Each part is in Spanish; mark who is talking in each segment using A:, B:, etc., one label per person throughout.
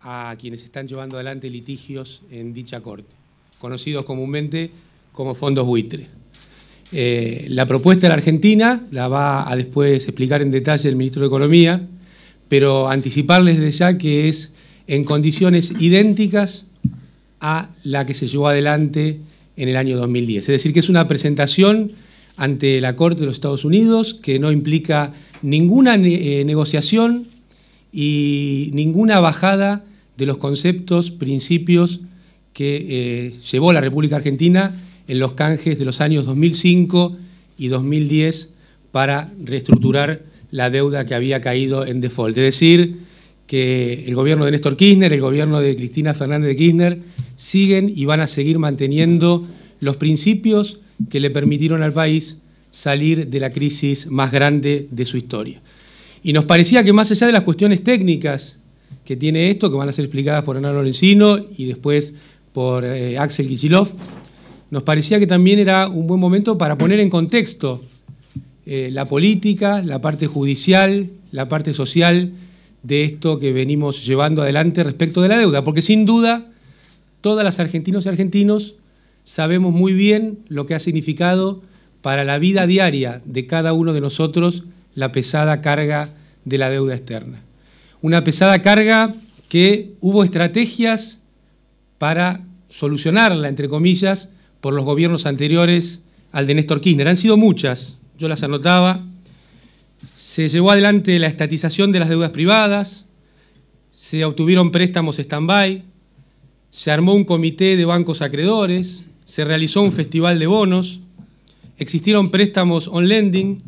A: a quienes están llevando adelante litigios en dicha Corte, conocidos comúnmente como fondos buitre. La propuesta de la Argentina la va a después explicar en detalle el ministro de Economía, pero anticiparles desde ya que es en condiciones idénticas a la que se llevó adelante en el año 2010. Es decir, que es una presentación ante la Corte de los Estados Unidos que no implica ninguna negociación y ninguna bajada de los conceptos, principios que llevó la República Argentina en los canjes de los años 2005 y 2010 para reestructurar la deuda que había caído en default. Es decir, que el gobierno de Néstor Kirchner, el gobierno de Cristina Fernández de Kirchner, siguen y van a seguir manteniendo los principios que le permitieron al país salir de la crisis más grande de su historia. Y nos parecía que más allá de las cuestiones técnicas que tiene esto, que van a ser explicadas por Hernán Lorenzino y después por Axel Kicillof, nos parecía que también era un buen momento para poner en contexto la política, la parte judicial, la parte social de esto que venimos llevando adelante respecto de la deuda, porque sin duda todas las argentinas y argentinos sabemos muy bien lo que ha significado para la vida diaria de cada uno de nosotros la pesada carga de la deuda externa. Una pesada carga que hubo estrategias para solucionarla, entre comillas, por los gobiernos anteriores al de Néstor Kirchner. Han sido muchas, yo las anotaba. Se llevó adelante la estatización de las deudas privadas, se obtuvieron préstamos stand-by, se armó un comité de bancos acreedores, se realizó un festival de bonos, existieron préstamos on-lending,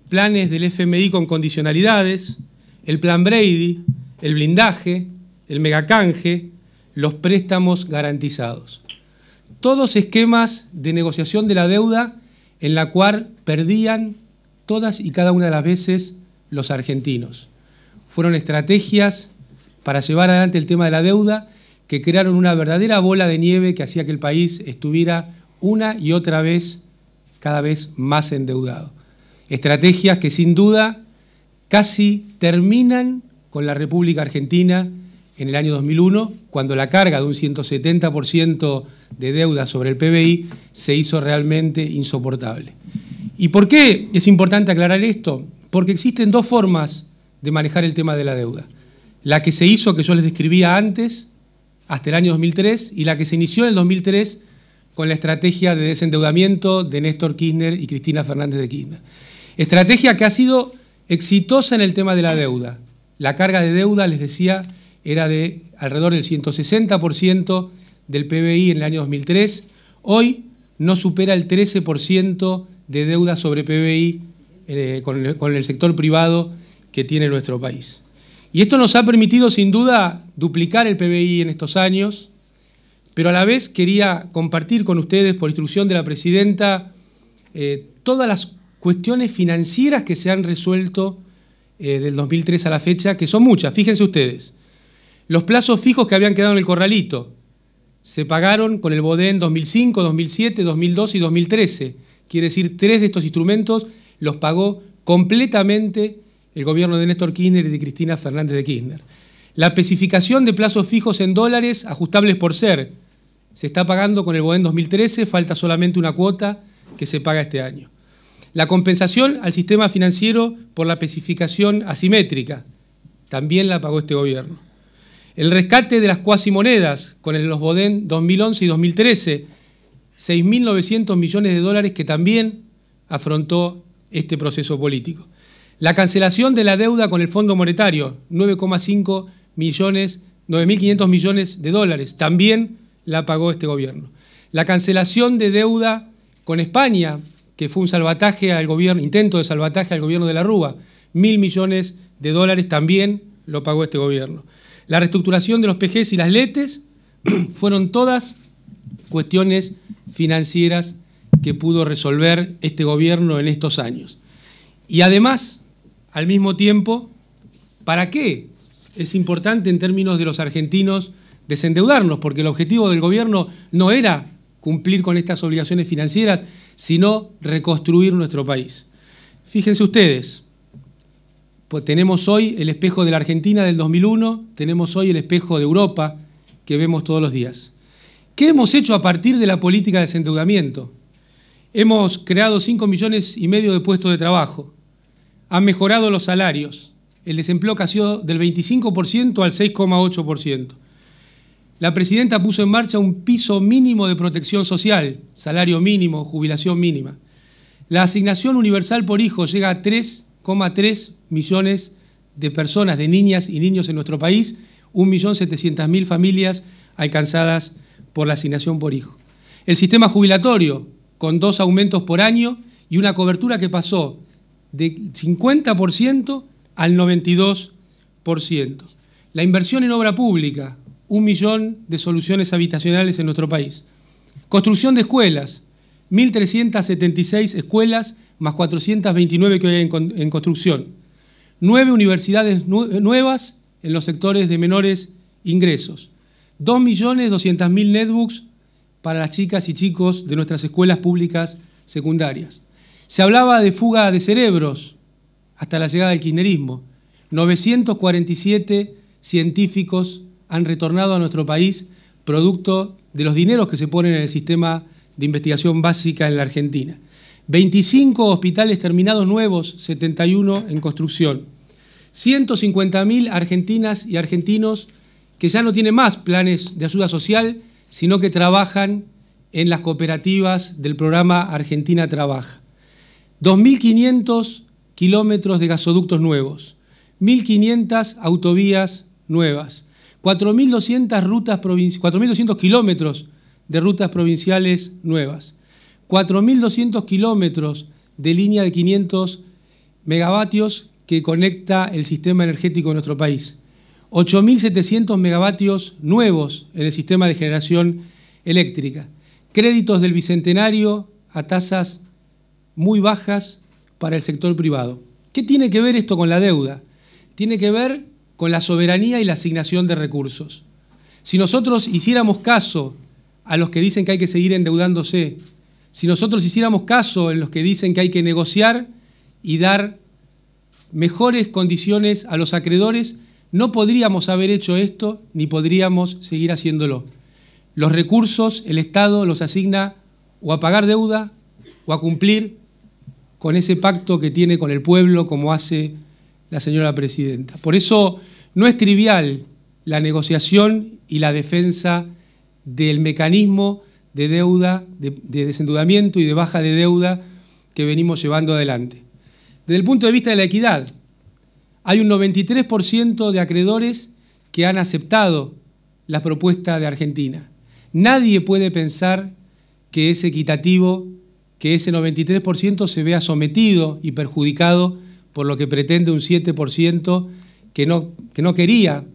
A: planes del FMI con condicionalidades, el plan Brady, el blindaje, el megacanje, los préstamos garantizados. Todos esquemas de negociación de la deuda en la cual perdían todas y cada una de las veces los argentinos. Fueron estrategias para llevar adelante el tema de la deuda que crearon una verdadera bola de nieve que hacía que el país estuviera una y otra vez cada vez más endeudado. Estrategias que sin duda casi terminan con la República Argentina en el año 2001, cuando la carga de un 170% de deuda sobre el PBI se hizo realmente insoportable. ¿Y por qué es importante aclarar esto? Porque existen dos formas de manejar el tema de la deuda. La que se hizo, que yo les describía antes, hasta el año 2003, y la que se inició en el 2003 con la estrategia de desendeudamiento de Néstor Kirchner y Cristina Fernández de Kirchner. Estrategia que ha sido exitosa en el tema de la deuda. La carga de deuda, les decía, era de alrededor del 160% del PBI en el año 2003. Hoy no supera el 13% de deuda sobre PBI con el sector privado que tiene nuestro país. Y esto nos ha permitido sin duda duplicar el PBI en estos años, pero a la vez quería compartir con ustedes, por instrucción de la presidenta, todas las cuestiones financieras que se han resuelto del 2003 a la fecha, que son muchas. Fíjense ustedes, los plazos fijos que habían quedado en el corralito se pagaron con el BODEN 2005, 2007, 2012 y 2013. Quiere decir, 3 de estos instrumentos los pagó completamente el gobierno de Néstor Kirchner y de Cristina Fernández de Kirchner. La especificación de plazos fijos en dólares ajustables por ser se está pagando con el BODEN 2013, falta solamente una cuota que se paga este año. La compensación al sistema financiero por la especificación asimétrica también la pagó este gobierno. El rescate de las cuasimonedas con los BODEN 2011 y 2013, 6.900 millones de dólares que también afrontó este proceso político. La cancelación de la deuda con el Fondo Monetario, 9,5 millones, 9.500 millones de dólares, también la pagó este gobierno. La cancelación de deuda con España, que fue un salvataje al gobierno, intento de salvataje al gobierno de la Rúa, 1.000 millones de dólares, también lo pagó este gobierno. La reestructuración de los PGs y las LETES fueron todas cuestiones financieras que pudo resolver este gobierno en estos años. Y además, al mismo tiempo, ¿para qué es importante en términos de los argentinos desendeudarnos? Porque el objetivo del gobierno no era cumplir con estas obligaciones financieras, sino reconstruir nuestro país. Fíjense ustedes, Pues tenemos hoy el espejo de la Argentina del 2001, tenemos hoy el espejo de Europa que vemos todos los días. ¿Qué hemos hecho a partir de la política de desendeudamiento? Hemos creado 5,5 millones de puestos de trabajo, han mejorado los salarios, el desempleo cayó del 25% al 6,8%. La presidenta puso en marcha un piso mínimo de protección social, salario mínimo, jubilación mínima. La asignación universal por hijo llega a 3,3 millones de personas, de niñas y niños en nuestro país, 1.700.000 familias alcanzadas por la asignación por hijo. El sistema jubilatorio, con 2 aumentos por año y una cobertura que pasó del 50% al 92%. La inversión en obra pública, 1 millón de soluciones habitacionales en nuestro país. Construcción de escuelas, 1.376 escuelas más 429 que hoy hay en construcción. 9 universidades nuevas en los sectores de menores ingresos. 2.200.000 netbooks para las chicas y chicos de nuestras escuelas públicas secundarias. Se hablaba de fuga de cerebros hasta la llegada del kirchnerismo. 947 científicos han retornado a nuestro país producto de los dineros que se ponen en el sistema de investigación básica en la Argentina. 25 hospitales terminados nuevos, 71 en construcción. 150.000 argentinas y argentinos que ya no tienen más planes de ayuda social, sino que trabajan en las cooperativas del programa Argentina Trabaja. 2.500 kilómetros de gasoductos nuevos, 1.500 autovías nuevas, 4.200 kilómetros de rutas provinciales nuevas, 4.200 kilómetros de línea de 500 megavatios que conecta el sistema energético de nuestro país, 8.700 megavatios nuevos en el sistema de generación eléctrica, créditos del Bicentenario a tasas muy bajas para el sector privado. ¿Qué tiene que ver esto con la deuda? Tiene que ver con la soberanía y la asignación de recursos. Si nosotros hiciéramos caso a los que dicen que hay que seguir endeudándose, si nosotros hiciéramos caso en los que dicen que hay que negociar y dar mejores condiciones a los acreedores, no podríamos haber hecho esto ni podríamos seguir haciéndolo. Los recursos el Estado los asigna o a pagar deuda o a cumplir con ese pacto que tiene con el pueblo, como hace la señora presidenta. Por eso no es trivial la negociación y la defensa del mecanismo de deuda, de desendeudamiento y de baja de deuda que venimos llevando adelante. Desde el punto de vista de la equidad, hay un 93% de acreedores que han aceptado la propuesta de Argentina. Nadie puede pensar que es equitativo que ese 93% se vea sometido y perjudicado por lo que pretende un 7% que no quería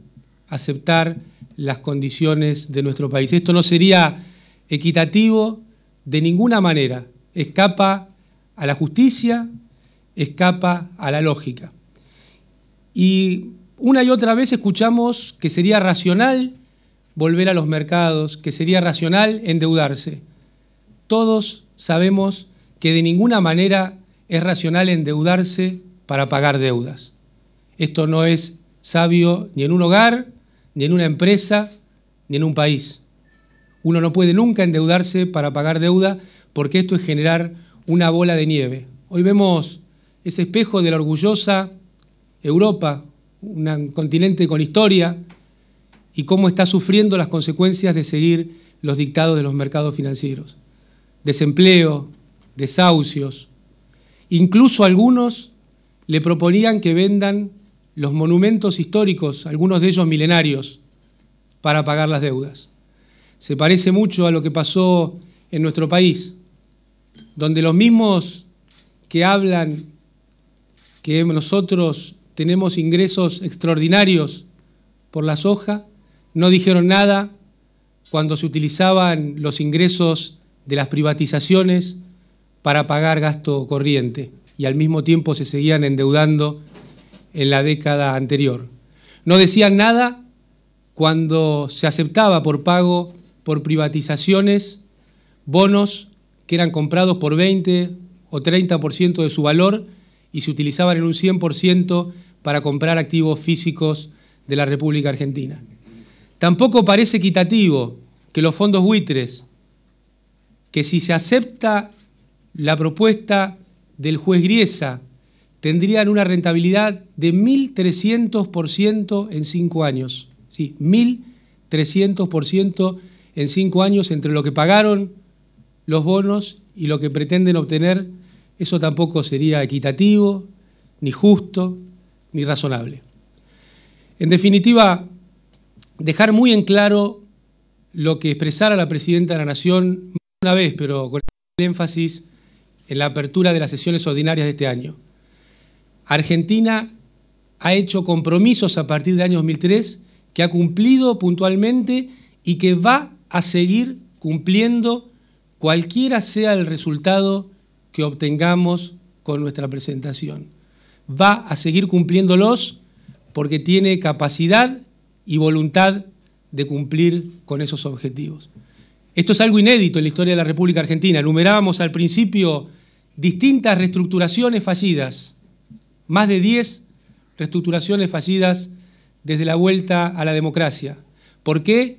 A: aceptar las condiciones de nuestro país. Esto no sería equitativo de ninguna manera. Escapa a la justicia, escapa a la lógica. Y una y otra vez escuchamos que sería racional volver a los mercados, que sería racional endeudarse. Todos sabemos que de ninguna manera es racional endeudarse para pagar deudas. Esto no es sabio ni en un hogar, ni en una empresa, ni en un país. Uno no puede nunca endeudarse para pagar deuda porque esto es generar una bola de nieve. Hoy vemos ese espejo de la orgullosa Europa, un continente con historia, y cómo está sufriendo las consecuencias de seguir los dictados de los mercados financieros. Desempleo, desahucios. Incluso algunos le proponían que vendan los monumentos históricos, algunos de ellos milenarios, para pagar las deudas. Se parece mucho a lo que pasó en nuestro país, donde los mismos que hablan que nosotros tenemos ingresos extraordinarios por la soja, no dijeron nada cuando se utilizaban los ingresos de las privatizaciones para pagar gasto corriente y al mismo tiempo se seguían endeudando en la década anterior. No decían nada cuando se aceptaba por pago por privatizaciones bonos que eran comprados por 20 o 30% de su valor y se utilizaban en un 100% para comprar activos físicos de la República Argentina. Tampoco parece equitativo que los fondos buitres, que si se acepta la propuesta del juez Griesa, tendrían una rentabilidad de 1.300% en 5 años. Sí, 1.300% en 5 años entre lo que pagaron los bonos y lo que pretenden obtener. Eso tampoco sería equitativo, ni justo, ni razonable. En definitiva, dejar muy en claro lo que expresara la Presidenta de la Nación una vez, pero con el énfasis en la apertura de las sesiones ordinarias de este año. Argentina ha hecho compromisos a partir del año 2003 que ha cumplido puntualmente y que va a seguir cumpliendo cualquiera sea el resultado que obtengamos con nuestra presentación. Va a seguir cumpliéndolos porque tiene capacidad y voluntad de cumplir con esos objetivos. Esto es algo inédito en la historia de la República Argentina. Enumerábamos al principio distintas reestructuraciones fallidas, más de 10 reestructuraciones fallidas desde la vuelta a la democracia. ¿Por qué?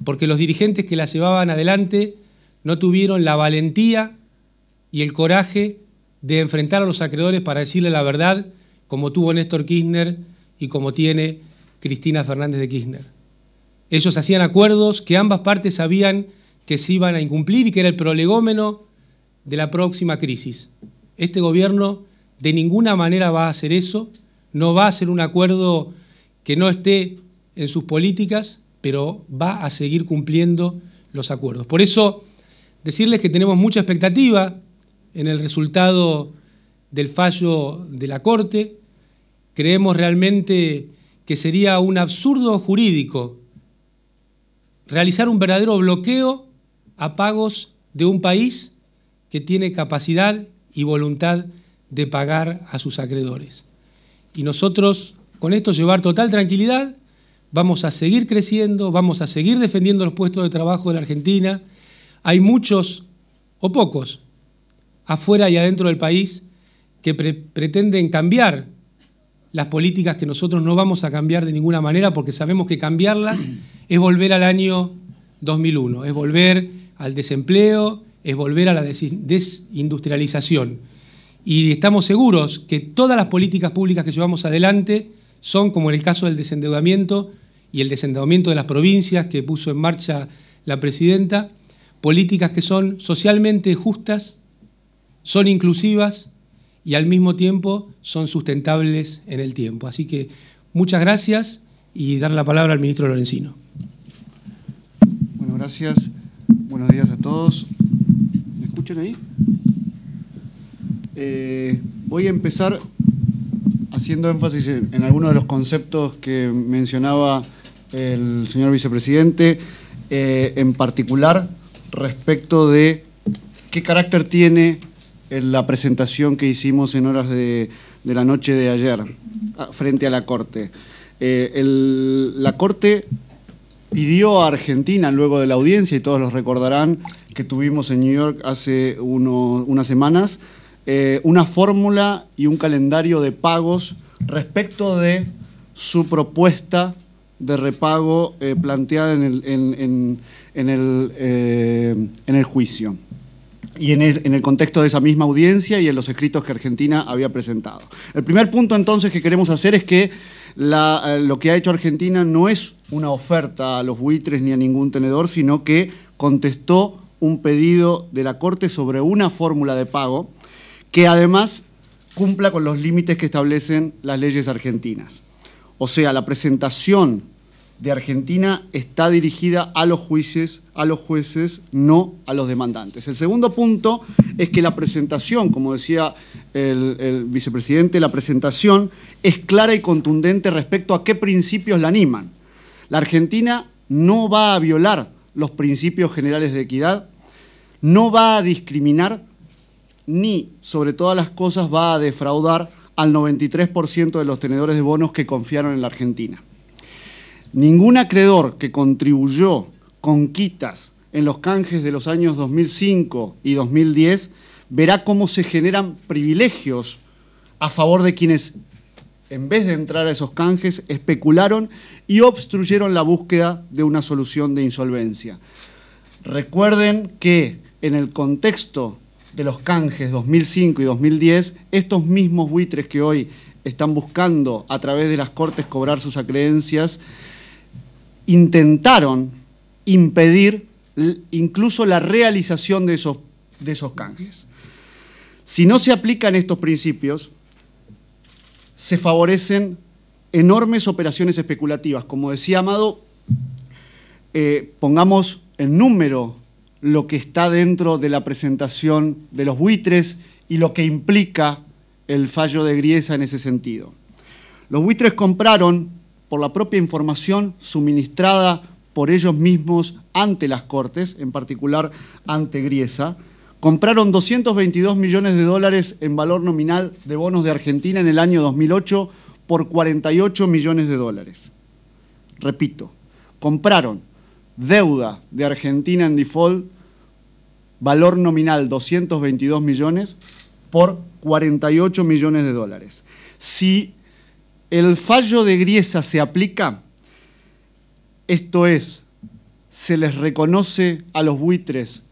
A: Porque los dirigentes que las llevaban adelante no tuvieron la valentía y el coraje de enfrentar a los acreedores para decirle la verdad, como tuvo Néstor Kirchner y como tiene Cristina Fernández de Kirchner. Ellos hacían acuerdos que ambas partes sabían que se iban a incumplir y que era el prolegómeno de la próxima crisis. Este gobierno de ninguna manera va a hacer eso, no va a hacer un acuerdo que no esté en sus políticas, pero va a seguir cumpliendo los acuerdos. Por eso, decirles que tenemos mucha expectativa en el resultado del fallo de la Corte. Creemos realmente que sería un absurdo jurídico realizar un verdadero bloqueo a pagos de un país que tiene capacidad y voluntad de pagar a sus acreedores. Y nosotros, con esto, llevar total tranquilidad, vamos a seguir creciendo, vamos a seguir defendiendo los puestos de trabajo de la Argentina. Hay muchos, o pocos, afuera y adentro del país, que pretenden cambiar las políticas que nosotros no vamos a cambiar de ninguna manera, porque sabemos que cambiarlas es volver al año 2001, es volver al desempleo, es volver a la desindustrialización. Y estamos seguros que todas las políticas públicas que llevamos adelante son, como en el caso del desendeudamiento y el desendeudamiento de las provincias que puso en marcha la Presidenta, políticas que son socialmente justas, son inclusivas y al mismo tiempo son sustentables en el tiempo. Así que muchas gracias y dar la palabra al ministro Lorenzino.
B: Bueno, gracias. Buenos días a todos. ¿Me escuchan ahí? Voy a empezar haciendo énfasis en algunos de los conceptos que mencionaba el señor vicepresidente, en particular respecto de qué carácter tiene la presentación que hicimos en horas de la noche de ayer frente a la Corte. La Corte pidió a Argentina, luego de la audiencia, y todos lo recordarán, que tuvimos en New York hace unas semanas, una fórmula y un calendario de pagos respecto de su propuesta de repago planteada en el juicio y en el contexto de esa misma audiencia y en los escritos que Argentina había presentado. El primer punto entonces que queremos hacer es que lo que ha hecho Argentina no es una oferta a los buitres ni a ningún tenedor, sino que contestó un pedido de la Corte sobre una fórmula de pago que además cumpla con los límites que establecen las leyes argentinas. O sea, la presentación de Argentina está dirigida a los jueces, no a los demandantes. El segundo punto es que la presentación, como decía el vicepresidente, la presentación es clara y contundente respecto a qué principios la animan. La Argentina no va a violar los principios generales de equidad, no va a discriminar, ni, sobre todas las cosas, va a defraudar al 93% de los tenedores de bonos que confiaron en la Argentina. Ningún acreedor que contribuyó con quitas en los canjes de los años 2005 y 2010 verá cómo se generan privilegios a favor de quienes en vez de entrar a esos canjes, especularon y obstruyeron la búsqueda de una solución de insolvencia. Recuerden que en el contexto de los canjes 2005 y 2010, estos mismos buitres que hoy están buscando a través de las cortes cobrar sus acreencias, intentaron impedir incluso la realización de esos canjes. Si no se aplican estos principios, se favorecen enormes operaciones especulativas. Como decía Amado, pongamos en número lo que está dentro de la presentación de los buitres y lo que implica el fallo de Griesa en ese sentido. Los buitres compraron, por la propia información suministrada por ellos mismos ante las Cortes, en particular ante Griesa, compraron 222 millones de dólares en valor nominal de bonos de Argentina en el año 2008 por 48 millones de dólares. Repito, compraron deuda de Argentina en default, valor nominal 222 millones por 48 millones de dólares. Si el fallo de Griesa se aplica, esto es, se les reconoce a los buitres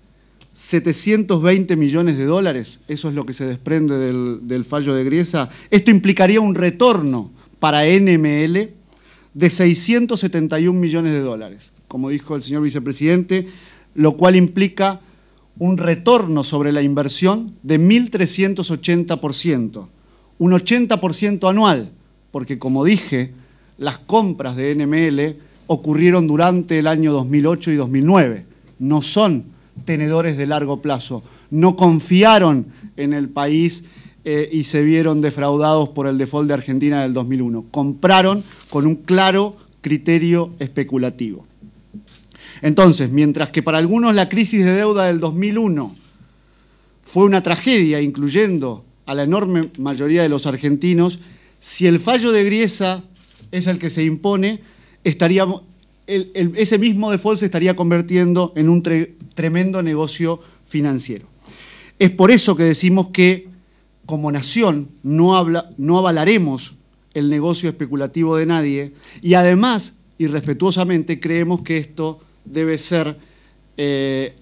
B: 720 millones de dólares, eso es lo que se desprende del fallo de Griesa. Esto implicaría un retorno para NML de 671 millones de dólares, como dijo el señor vicepresidente, lo cual implica un retorno sobre la inversión de 1.380%, un 80% anual, porque como dije, las compras de NML ocurrieron durante el año 2008 y 2009, no son tenedores de largo plazo, no confiaron en el país y se vieron defraudados por el default de Argentina del 2001. Compraron con un claro criterio especulativo. Entonces, mientras que para algunos la crisis de deuda del 2001 fue una tragedia, incluyendo a la enorme mayoría de los argentinos, si el fallo de Griesa es el que se impone, ese mismo default se estaría convirtiendo en un tremendo negocio financiero. Es por eso que decimos que, como nación, no avalaremos el negocio especulativo de nadie y además, y respetuosamente, creemos que esto debe ser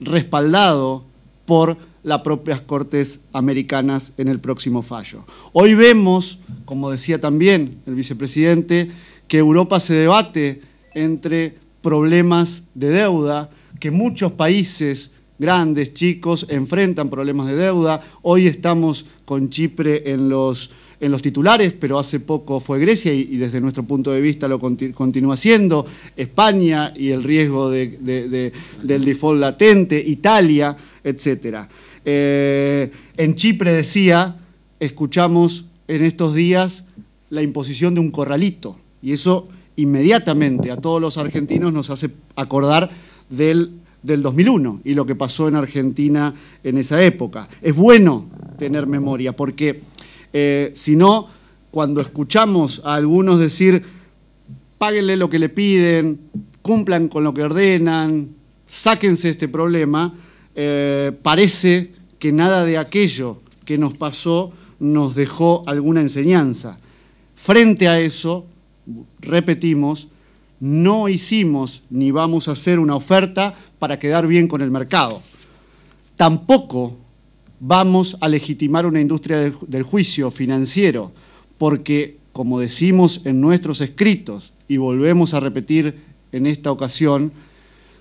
B: respaldado por las propias Cortes americanas en el próximo fallo. Hoy vemos, como decía también el vicepresidente, que Europa se debate entre problemas de deuda, que muchos países grandes, chicos, enfrentan problemas de deuda. Hoy estamos con Chipre en los titulares, pero hace poco fue Grecia y desde nuestro punto de vista lo continúa siendo, España y el riesgo del default latente, Italia, etc. En Chipre, decía, escuchamos en estos días la imposición de un corralito y eso inmediatamente a todos los argentinos nos hace acordar del 2001 y lo que pasó en Argentina en esa época. Es bueno tener memoria porque si no, cuando escuchamos a algunos decir páguenle lo que le piden, cumplan con lo que ordenan, sáquense este problema, parece que nada de aquello que nos pasó nos dejó alguna enseñanza. Frente a eso, repetimos, no hicimos ni vamos a hacer una oferta para quedar bien con el mercado. Tampoco vamos a legitimar una industria del juicio financiero, porque, como decimos en nuestros escritos, y volvemos a repetir en esta ocasión,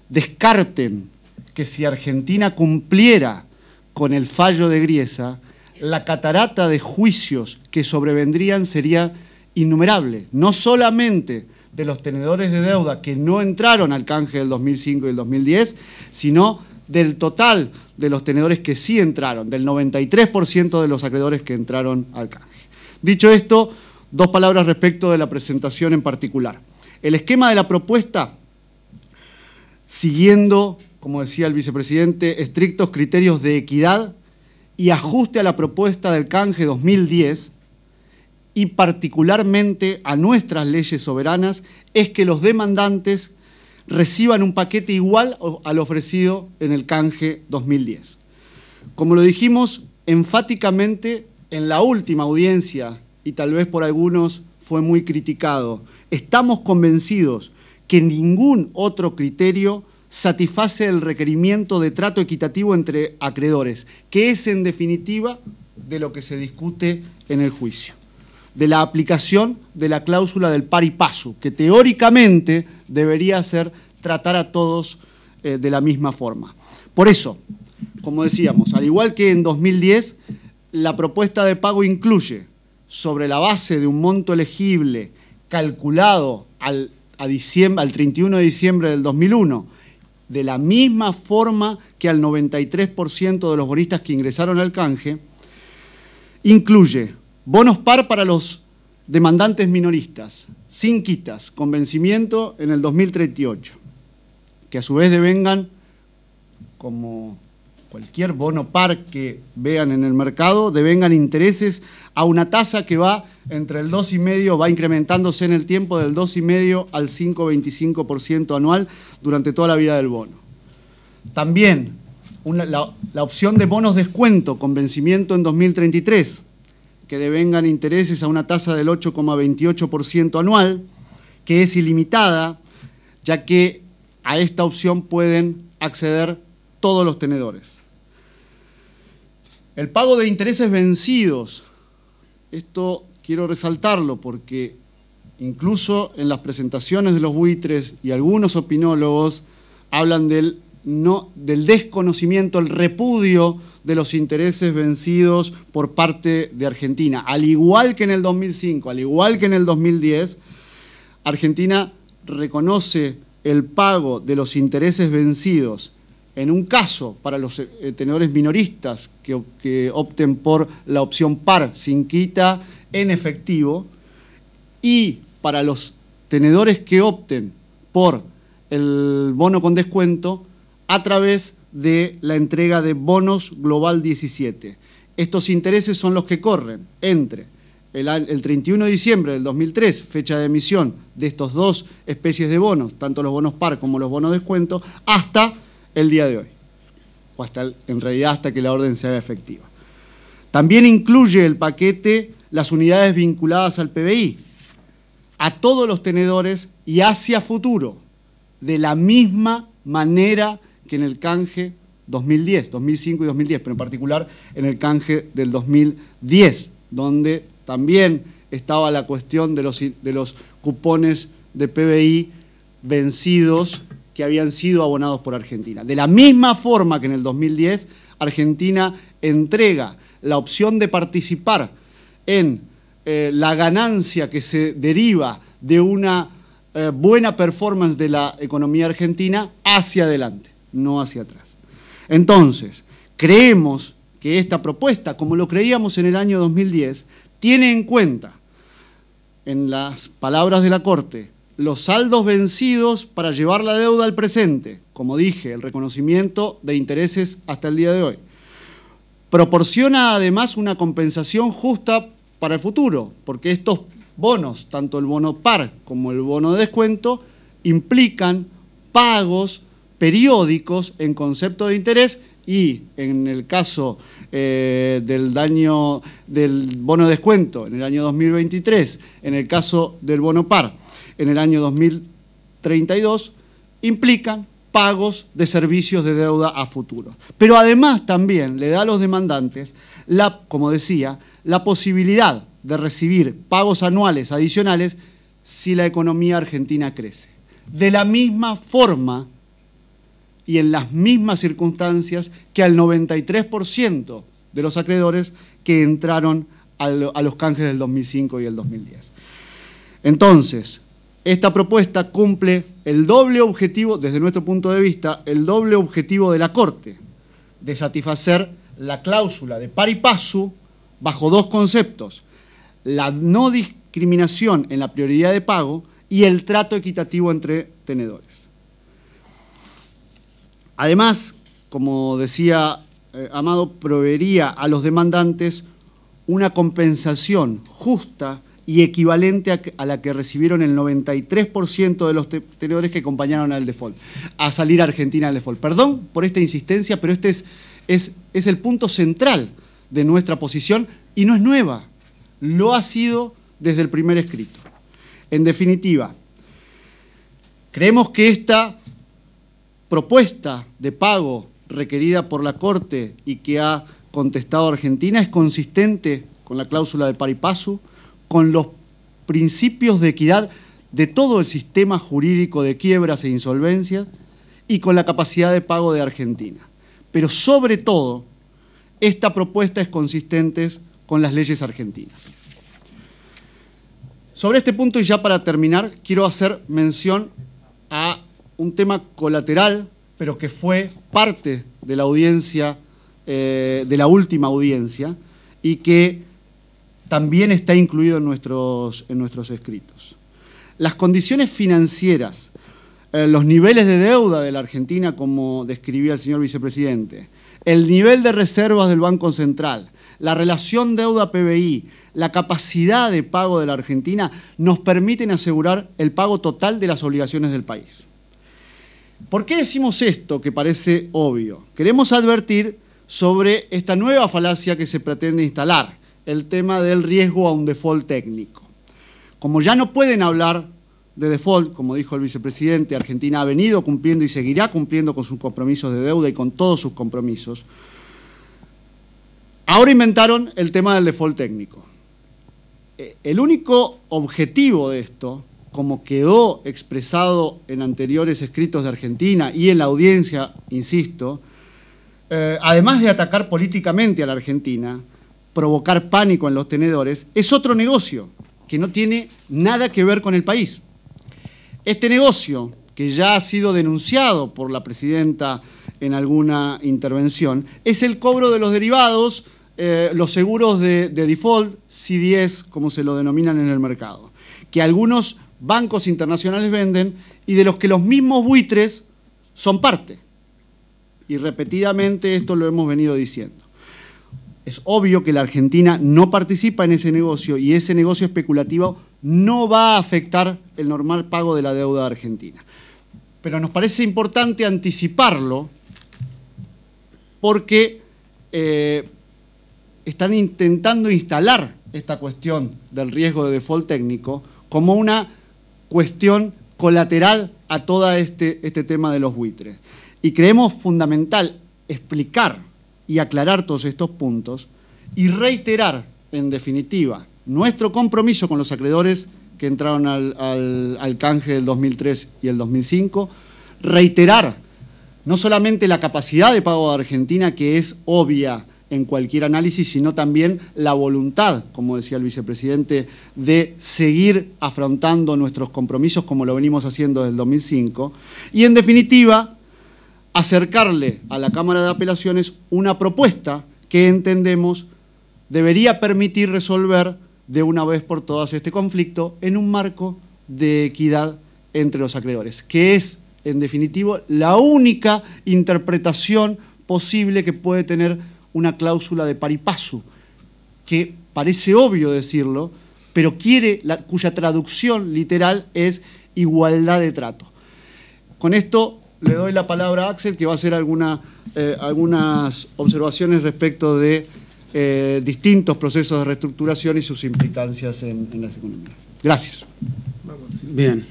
B: descarten que si Argentina cumpliera con el fallo de Griesa, la catarata de juicios que sobrevendrían sería innumerable, no solamente de los tenedores de deuda que no entraron al canje del 2005 y el 2010, sino del total de los tenedores que sí entraron, del 93% de los acreedores que entraron al canje. Dicho esto, dos palabras respecto de la presentación en particular. El esquema de la propuesta, siguiendo, como decía el vicepresidente, estrictos criterios de equidad y ajuste a la propuesta del canje 2010, y particularmente a nuestras leyes soberanas, es que los demandantes reciban un paquete igual al ofrecido en el canje 2010. Como lo dijimos enfáticamente en la última audiencia, y tal vez por algunos fue muy criticado. Estamos convencidos que ningún otro criterio satisface el requerimiento de trato equitativo entre acreedores, que es en definitiva de lo que se discute en el juicio, de la aplicación de la cláusula del pari passu, que teóricamente debería ser tratar a todos de la misma forma. Por eso, como decíamos, al igual que en 2010, la propuesta de pago incluye, sobre la base de un monto elegible calculado al 31 de diciembre del 2001, de la misma forma que al 93% de los bonistas que ingresaron al canje, incluye bonos par para los demandantes minoristas, sin quitas, con vencimiento en el 2038, que a su vez devengan, como cualquier bono par que vean en el mercado, devengan intereses a una tasa que va entre el 2,5%, va incrementándose en el tiempo del 2,5% al 5,25% anual durante toda la vida del bono. También la opción de bonos descuento con vencimiento en 2033, que devengan intereses a una tasa del 8,28% anual, que es ilimitada, ya que a esta opción pueden acceder todos los tenedores. El pago de intereses vencidos, esto quiero resaltarlo porque incluso en las presentaciones de los buitres y algunos opinólogos hablan del desconocimiento, el repudio de los intereses vencidos por parte de Argentina. Al igual que en el 2005, al igual que en el 2010, Argentina reconoce el pago de los intereses vencidos en un caso para los tenedores minoristas que opten por la opción par sin quita en efectivo, y para los tenedores que opten por el bono con descuento a través de la entrega de bonos Global 17. Estos intereses son los que corren entre el 31 de diciembre del 2003, fecha de emisión de estos dos especies de bonos, tanto los bonos par como los bonos descuento, hasta el día de hoy, o en realidad hasta que la orden se haga efectiva. También incluye el paquete las unidades vinculadas al PBI, a todos los tenedores y hacia futuro, de la misma manera que en el canje 2010, 2005 y 2010, pero en particular en el canje del 2010, donde también estaba la cuestión de los cupones de PBI vencidos que habían sido abonados por Argentina. De la misma forma que en el 2010, Argentina entrega la opción de participar en la ganancia que se deriva de una buena performance de la economía argentina hacia adelante, no hacia atrás. Entonces, creemos que esta propuesta, como lo creíamos en el año 2010, tiene en cuenta, en las palabras de la Corte, los saldos vencidos para llevar la deuda al presente, como dije, el reconocimiento de intereses hasta el día de hoy. Proporciona además una compensación justa para el futuro, porque estos bonos, tanto el bono par como el bono de descuento, implican pagos periódicos en concepto de interés y en el caso del bono de descuento en el año 2023, en el caso del bono par en el año 2032, implican pagos de servicios de deuda a futuro. Pero además también le da a los demandantes, como decía, la posibilidad de recibir pagos anuales adicionales si la economía argentina crece. De la misma forma y en las mismas circunstancias que al 93% de los acreedores que entraron a los canjes del 2005 y el 2010. Entonces, esta propuesta cumple el doble objetivo, desde nuestro punto de vista, el doble objetivo de la Corte, de satisfacer la cláusula de pari passu bajo dos conceptos: la no discriminación en la prioridad de pago y el trato equitativo entre tenedores. Además, como decía Amado, proveería a los demandantes una compensación justa y equivalente a la que recibieron el 93% de los tenedores que acompañaron al default, a salir a Argentina al default. Perdón por esta insistencia, pero este es el punto central de nuestra posición y no es nueva. Lo ha sido desde el primer escrito. En definitiva, creemos que esta propuesta de pago requerida por la Corte y que ha contestado Argentina es consistente con la cláusula de pari passu, con los principios de equidad de todo el sistema jurídico de quiebras e insolvencias y con la capacidad de pago de Argentina. Pero sobre todo, esta propuesta es consistente con las leyes argentinas. Sobre este punto, y ya para terminar, quiero hacer mención a un tema colateral, pero que fue parte de la audiencia, de la última audiencia, y que también está incluido en nuestros escritos. Las condiciones financieras, los niveles de deuda de la Argentina, como describía el señor vicepresidente, el nivel de reservas del Banco Central, la relación deuda-PBI, la capacidad de pago de la Argentina, nos permiten asegurar el pago total de las obligaciones del país. ¿Por qué decimos esto que parece obvio? Queremos advertir sobre esta nueva falacia que se pretende instalar, el tema del riesgo a un default técnico. Como ya no pueden hablar de default, como dijo el vicepresidente, Argentina ha venido cumpliendo y seguirá cumpliendo con sus compromisos de deuda y con todos sus compromisos. Ahora inventaron el tema del default técnico. El único objetivo de esto, como quedó expresado en anteriores escritos de Argentina y en la audiencia, insisto, además de atacar políticamente a la Argentina, provocar pánico en los tenedores, es otro negocio que no tiene nada que ver con el país. Este negocio, que ya ha sido denunciado por la presidenta en alguna intervención, es el cobro de los derivados, los seguros de default, CDS, como se lo denominan en el mercado, que algunos bancos internacionales venden y de los que los mismos buitres son parte. Y repetidamente esto lo hemos venido diciendo. Es obvio que la Argentina no participa en ese negocio y ese negocio especulativo no va a afectar el normal pago de la deuda argentina. Pero nos parece importante anticiparlo porque están intentando instalar esta cuestión del riesgo de default técnico como una cuestión colateral a todo este tema de los buitres. Y creemos fundamental explicar y aclarar todos estos puntos y reiterar, en definitiva, nuestro compromiso con los acreedores que entraron al canje del 2003 y el 2005, reiterar no solamente la capacidad de pago de Argentina, que es obvia en cualquier análisis, sino también la voluntad, como decía el vicepresidente, de seguir afrontando nuestros compromisos como lo venimos haciendo desde el 2005, y en definitiva, acercarle a la Cámara de Apelaciones una propuesta que entendemos debería permitir resolver de una vez por todas este conflicto en un marco de equidad entre los acreedores, que es, en definitivo, la única interpretación posible que puede tener una cláusula de pari passu, que parece obvio decirlo, pero cuya traducción literal es igualdad de trato. Con esto le doy la palabra a Axel, que va a hacer algunas observaciones respecto de distintos procesos de reestructuración y sus implicancias en las economías. Gracias.
C: Bien,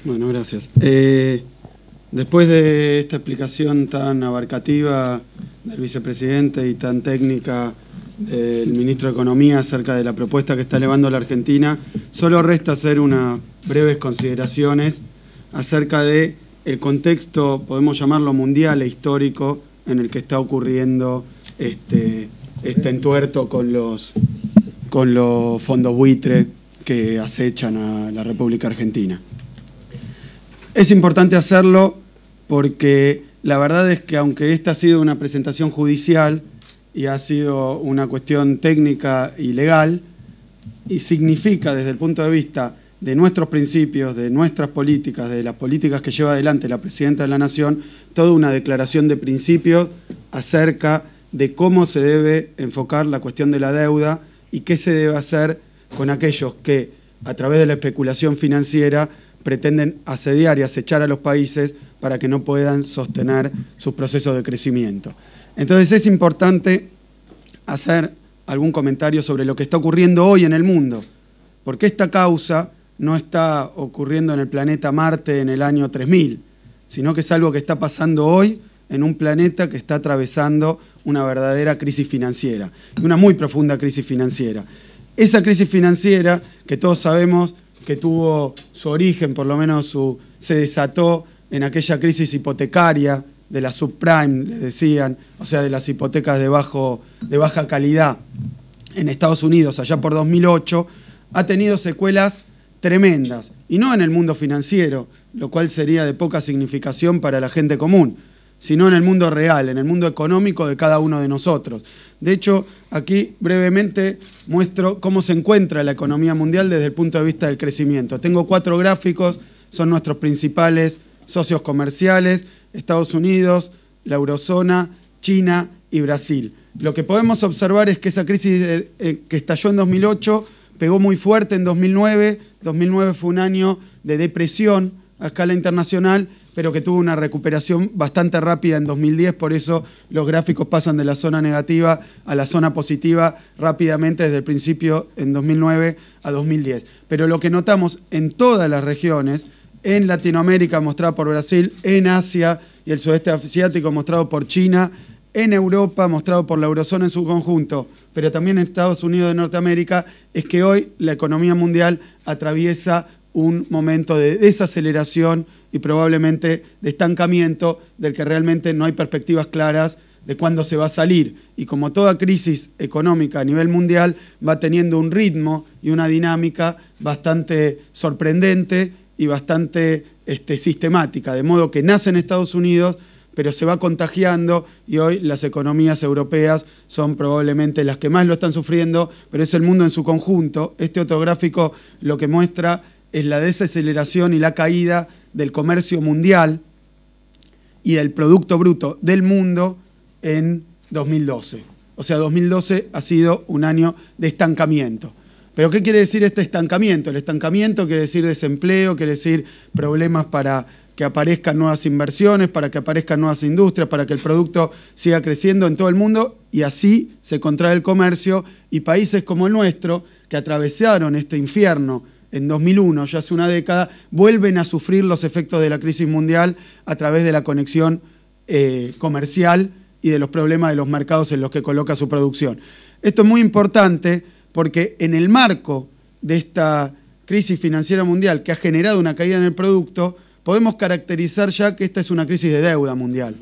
C: bueno, gracias. Después de esta explicación tan abarcativa del vicepresidente y tan técnica del ministro de Economía acerca de la propuesta que está elevando la Argentina, solo resta hacer unas breves consideraciones acerca de el contexto, podemos llamarlo mundial e histórico, en el que está ocurriendo este entuerto con los fondos buitre que acechan a la República Argentina. Es importante hacerlo porque la verdad es que aunque esta ha sido una presentación judicial y ha sido una cuestión técnica y legal, y significa desde el punto de vista de nuestros principios, de nuestras políticas, de las políticas que lleva adelante la Presidenta de la Nación, toda una declaración de principios acerca de cómo se debe enfocar la cuestión de la deuda y qué se debe hacer con aquellos que, a través de la especulación financiera, pretenden asediar y acechar a los países para que no puedan sostener sus procesos de crecimiento. Entonces es importante hacer algún comentario sobre lo que está ocurriendo hoy en el mundo, porque esta causa no está ocurriendo en el planeta Marte en el año 3000, sino que es algo que está pasando hoy en un planeta que está atravesando una verdadera crisis financiera, una muy profunda crisis financiera. Esa crisis financiera, que todos sabemos que tuvo su origen, por lo menos se desató en aquella crisis hipotecaria de la subprime, les decían, o sea, de las hipotecas de baja calidad en Estados Unidos, allá por 2008, ha tenido secuelas tremendas, y no en el mundo financiero, lo cual sería de poca significación para la gente común, sino en el mundo real, en el mundo económico de cada uno de nosotros. De hecho, aquí brevemente muestro cómo se encuentra la economía mundial desde el punto de vista del crecimiento. Tengo 4 gráficos, son nuestros principales socios comerciales: Estados Unidos, la eurozona, China y Brasil. Lo que podemos observar es que esa crisis que estalló en 2008 pegó muy fuerte en 2009. 2009 fue un año de depresión a escala internacional, pero que tuvo una recuperación bastante rápida en 2010, por eso los gráficos pasan de la zona negativa a la zona positiva rápidamente desde el principio en 2009 a 2010. Pero lo que notamos en todas las regiones, en Latinoamérica mostrada por Brasil, en Asia y el sudeste asiático mostrado por China, en Europa mostrado por la eurozona en su conjunto, pero también en Estados Unidos de Norteamérica, es que hoy la economía mundial atraviesa un momento de desaceleración y probablemente de estancamiento del que realmente no hay perspectivas claras de cuándo se va a salir. Y como toda crisis económica a nivel mundial va teniendo un ritmo y una dinámica bastante sorprendente y bastante sistemática, de modo que nace en Estados Unidos, pero se va contagiando, y hoy las economías europeas son probablemente las que más lo están sufriendo, pero es el mundo en su conjunto. Este otro gráfico lo que muestra es la desaceleración y la caída del comercio mundial y del Producto Bruto del mundo en 2012. O sea, 2012 ha sido un año de estancamiento. ¿Pero qué quiere decir este estancamiento? El estancamiento quiere decir desempleo, quiere decir problemas para que aparezcan nuevas inversiones, para que aparezcan nuevas industrias, para que el producto siga creciendo en todo el mundo, y así se contrae el comercio, y países como el nuestro, que atravesaron este infierno en 2001, ya hace una década, vuelven a sufrir los efectos de la crisis mundial a través de la conexión comercial y de los problemas de los mercados en los que coloca su producción. Esto es muy importante porque en el marco de esta crisis financiera mundial que ha generado una caída en el producto, podemos caracterizar ya que esta es una crisis de deuda mundial,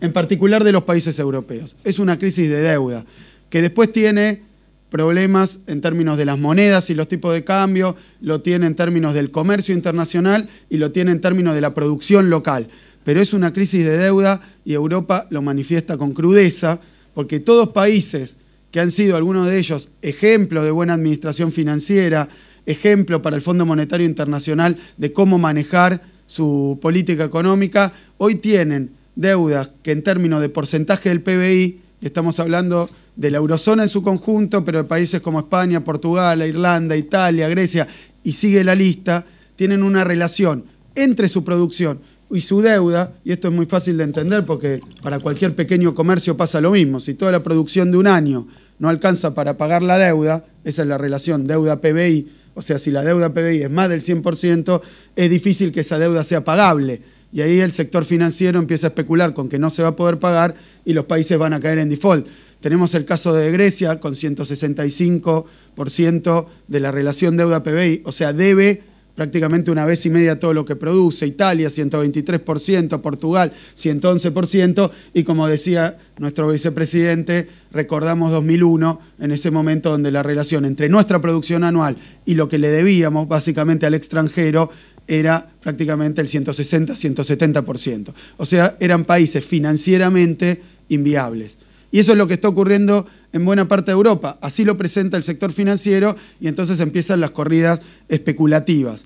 C: en particular de los países europeos. Es una crisis de deuda que después tiene problemas en términos de las monedas y los tipos de cambio, lo tiene en términos del comercio internacional y lo tiene en términos de la producción local. Pero es una crisis de deuda y Europa lo manifiesta con crudeza, porque todos países que han sido, algunos de ellos, ejemplos de buena administración financiera, ejemplo para el Fondo Monetario Internacional de cómo manejar su política económica, hoy tienen deudas que en términos de porcentaje del PBI, estamos hablando de la eurozona en su conjunto, pero de países como España, Portugal, Irlanda, Italia, Grecia, y sigue la lista, tienen una relación entre su producción y su deuda, y esto es muy fácil de entender porque para cualquier pequeño comercio pasa lo mismo. Si toda la producción de un año no alcanza para pagar la deuda, esa es la relación deuda-PBI, o sea, si la deuda PBI es más del 100%, es difícil que esa deuda sea pagable. Y ahí el sector financiero empieza a especular con que no se va a poder pagar y los países van a caer en default. Tenemos el caso de Grecia con 165% de la relación deuda-PBI, o sea, debe prácticamente una vez y media todo lo que produce. Italia 123%, Portugal 111%, y como decía nuestro vicepresidente, recordamos 2001, en ese momento donde la relación entre nuestra producción anual y lo que le debíamos básicamente al extranjero era prácticamente el 160-170%. O sea, eran países financieramente inviables. Y eso es lo que está ocurriendo en buena parte de Europa. Así lo presenta el sector financiero y entonces empiezan las corridas especulativas.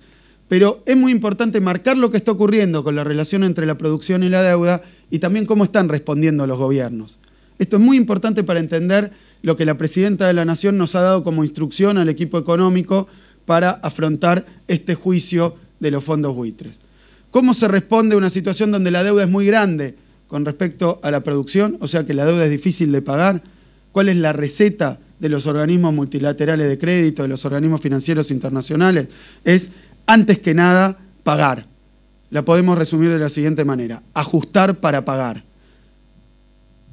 C: Pero es muy importante marcar lo que está ocurriendo con la relación entre la producción y la deuda y también cómo están respondiendo los gobiernos. Esto es muy importante para entender lo que la Presidenta de la Nación nos ha dado como instrucción al equipo económico para afrontar este juicio de los fondos buitres. ¿Cómo se responde a una situación donde la deuda es muy grande con respecto a la producción? O sea que la deuda es difícil de pagar. ¿Cuál es la receta de los organismos multilaterales de crédito, de los organismos financieros internacionales, es, antes que nada, pagar. La podemos resumir de la siguiente manera: ajustar para pagar.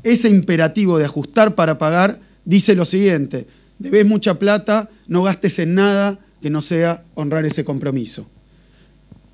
C: Ese imperativo de ajustar para pagar dice lo siguiente: debes mucha plata, no gastes en nada que no sea honrar ese compromiso.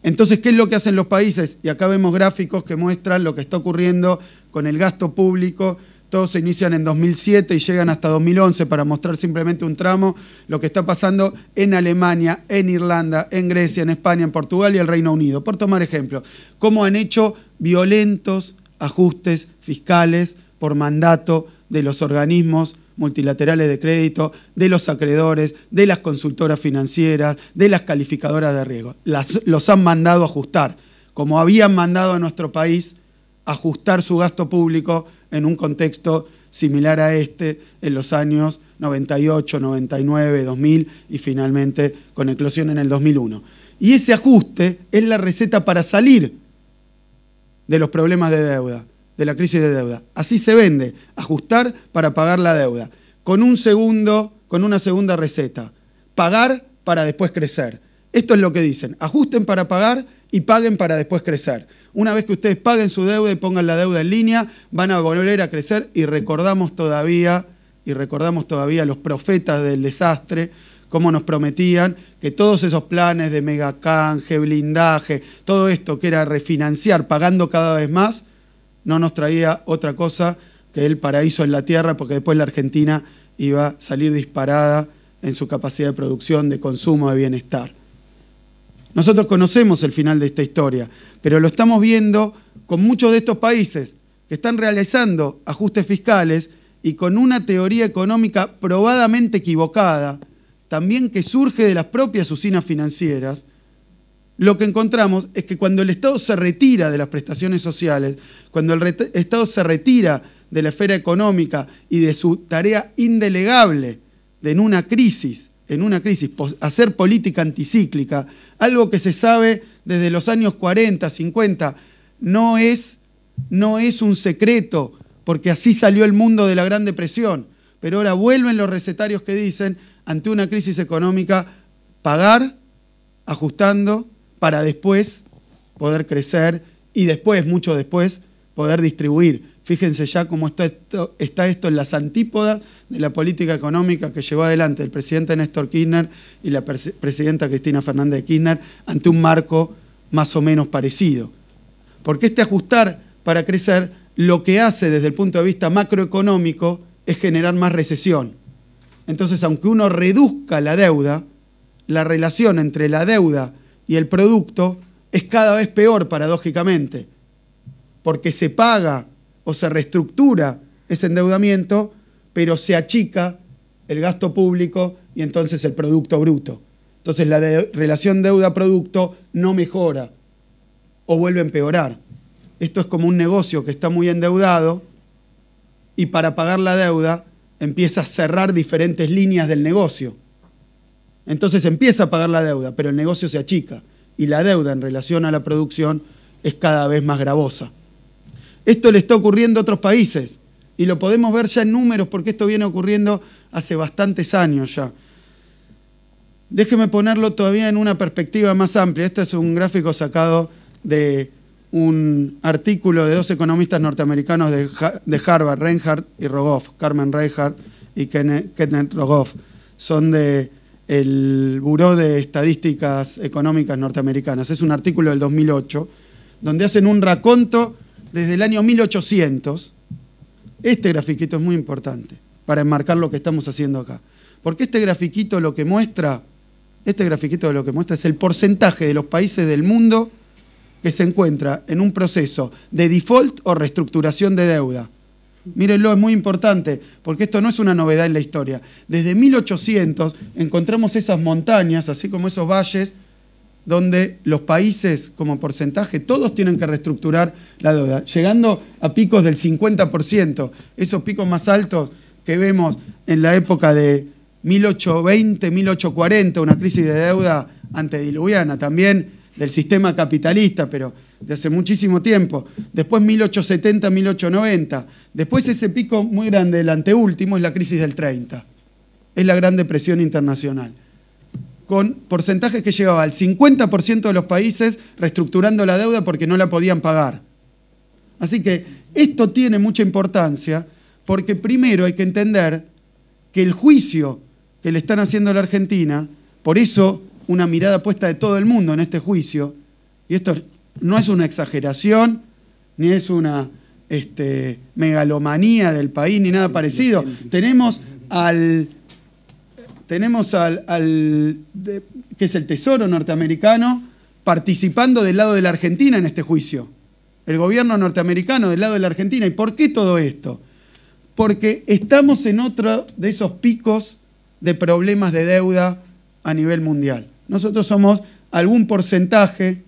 C: Entonces, ¿qué es lo que hacen los países? Y acá vemos gráficos que muestran lo que está ocurriendo con el gasto público. Todos se inician en 2007 y llegan hasta 2011 para mostrar simplemente un tramo. Lo que está pasando en Alemania, en Irlanda, en Grecia, en España, en Portugal y el Reino Unido. Por tomar ejemplo, cómo han hecho violentos ajustes fiscales por mandato de los organismos multilaterales de crédito, de los acreedores, de las consultoras financieras, de las calificadoras de riesgo. Los han mandado a ajustar, como habían mandado a nuestro país ajustar su gasto público en un contexto similar a este en los años 98, 99, 2000 y finalmente con eclosión en el 2001. Y ese ajuste es la receta para salir de los problemas de deuda, de la crisis de deuda. Así se vende, ajustar para pagar la deuda, con una segunda receta: pagar para después crecer. Esto es lo que dicen: ajusten para pagar y paguen para después crecer. Una vez que ustedes paguen su deuda y pongan la deuda en línea, van a volver a crecer. Y recordamos todavía los profetas del desastre, cómo nos prometían que todos esos planes de megacanje, blindaje, todo esto que era refinanciar pagando cada vez más, no nos traía otra cosa que el paraíso en la tierra, porque después la Argentina iba a salir disparada en su capacidad de producción, de consumo, de bienestar. Nosotros conocemos el final de esta historia, pero lo estamos viendo con muchos de estos países que están realizando ajustes fiscales y con una teoría económica probadamente equivocada, también que surge de las propias usinas financieras. Lo que encontramos es que cuando el Estado se retira de las prestaciones sociales, cuando el Estado se retira de la esfera económica y de su tarea indelegable de en una crisis, hacer política anticíclica, algo que se sabe desde los años 40, 50, no es un secreto, porque así salió el mundo de la Gran Depresión. Pero ahora vuelven los recetarios que dicen, ante una crisis económica, pagar, ajustando, para después poder crecer y después, mucho después, poder distribuir. Fíjense ya cómo está esto en las antípodas de la política económica que llevó adelante el presidente Néstor Kirchner y la presidenta Cristina Fernández de Kirchner ante un marco más o menos parecido. Porque este ajustar para crecer lo que hace desde el punto de vista macroeconómico es generar más recesión. Entonces, aunque uno reduzca la deuda, la relación entre la deuda y el producto es cada vez peor, paradójicamente, porque se paga o se reestructura ese endeudamiento, pero se achica el gasto público y entonces el producto bruto. Entonces la relación deuda-producto no mejora o vuelve a empeorar. Esto es como un negocio que está muy endeudado y para pagar la deuda empieza a cerrar diferentes líneas del negocio. Entonces empieza a pagar la deuda, pero el negocio se achica y la deuda en relación a la producción es cada vez más gravosa. Esto le está ocurriendo a otros países y lo podemos ver ya en números porque esto viene ocurriendo hace bastantes años ya. Déjeme ponerlo todavía en una perspectiva más amplia. Este es un gráfico sacado de un artículo de dos economistas norteamericanos de Harvard, Reinhardt y Rogoff, Carmen Reinhardt y Kenneth Rogoff. Son del Buró de Estadísticas Económicas Norteamericanas. Es un artículo del 2008, donde hacen un raconto desde el año 1800. Este grafiquito es muy importante para enmarcar lo que estamos haciendo acá. Porque este grafiquito lo que muestra es el porcentaje de los países del mundo que se encuentra en un proceso de default o reestructuración de deuda. Mírenlo, es muy importante, porque esto no es una novedad en la historia. Desde 1800 encontramos esas montañas, así como esos valles, donde los países, como porcentaje, todos tienen que reestructurar la deuda, llegando a picos del 50%, esos picos más altos que vemos en la época de 1820, 1840, una crisis de deuda antediluviana, también del sistema capitalista, pero de hace muchísimo tiempo. Después 1870, 1890. Después ese pico muy grande, el anteúltimo, es la crisis del 30. es la Gran Depresión internacional, con porcentajes que llegaba al 50% de los países reestructurando la deuda porque no la podían pagar. Así que esto tiene mucha importancia porque primero hay que entender que el juicio que le están haciendo a la Argentina, por eso una mirada puesta de todo el mundo en este juicio, y esto no es una exageración, ni es una megalomanía del país, ni nada parecido. Tenemos que es el Tesoro norteamericano, participando del lado de la Argentina en este juicio. El gobierno norteamericano del lado de la Argentina. ¿Y por qué todo esto? Porque estamos en otro de esos picos de problemas de deuda a nivel mundial. Nosotros somos algún porcentaje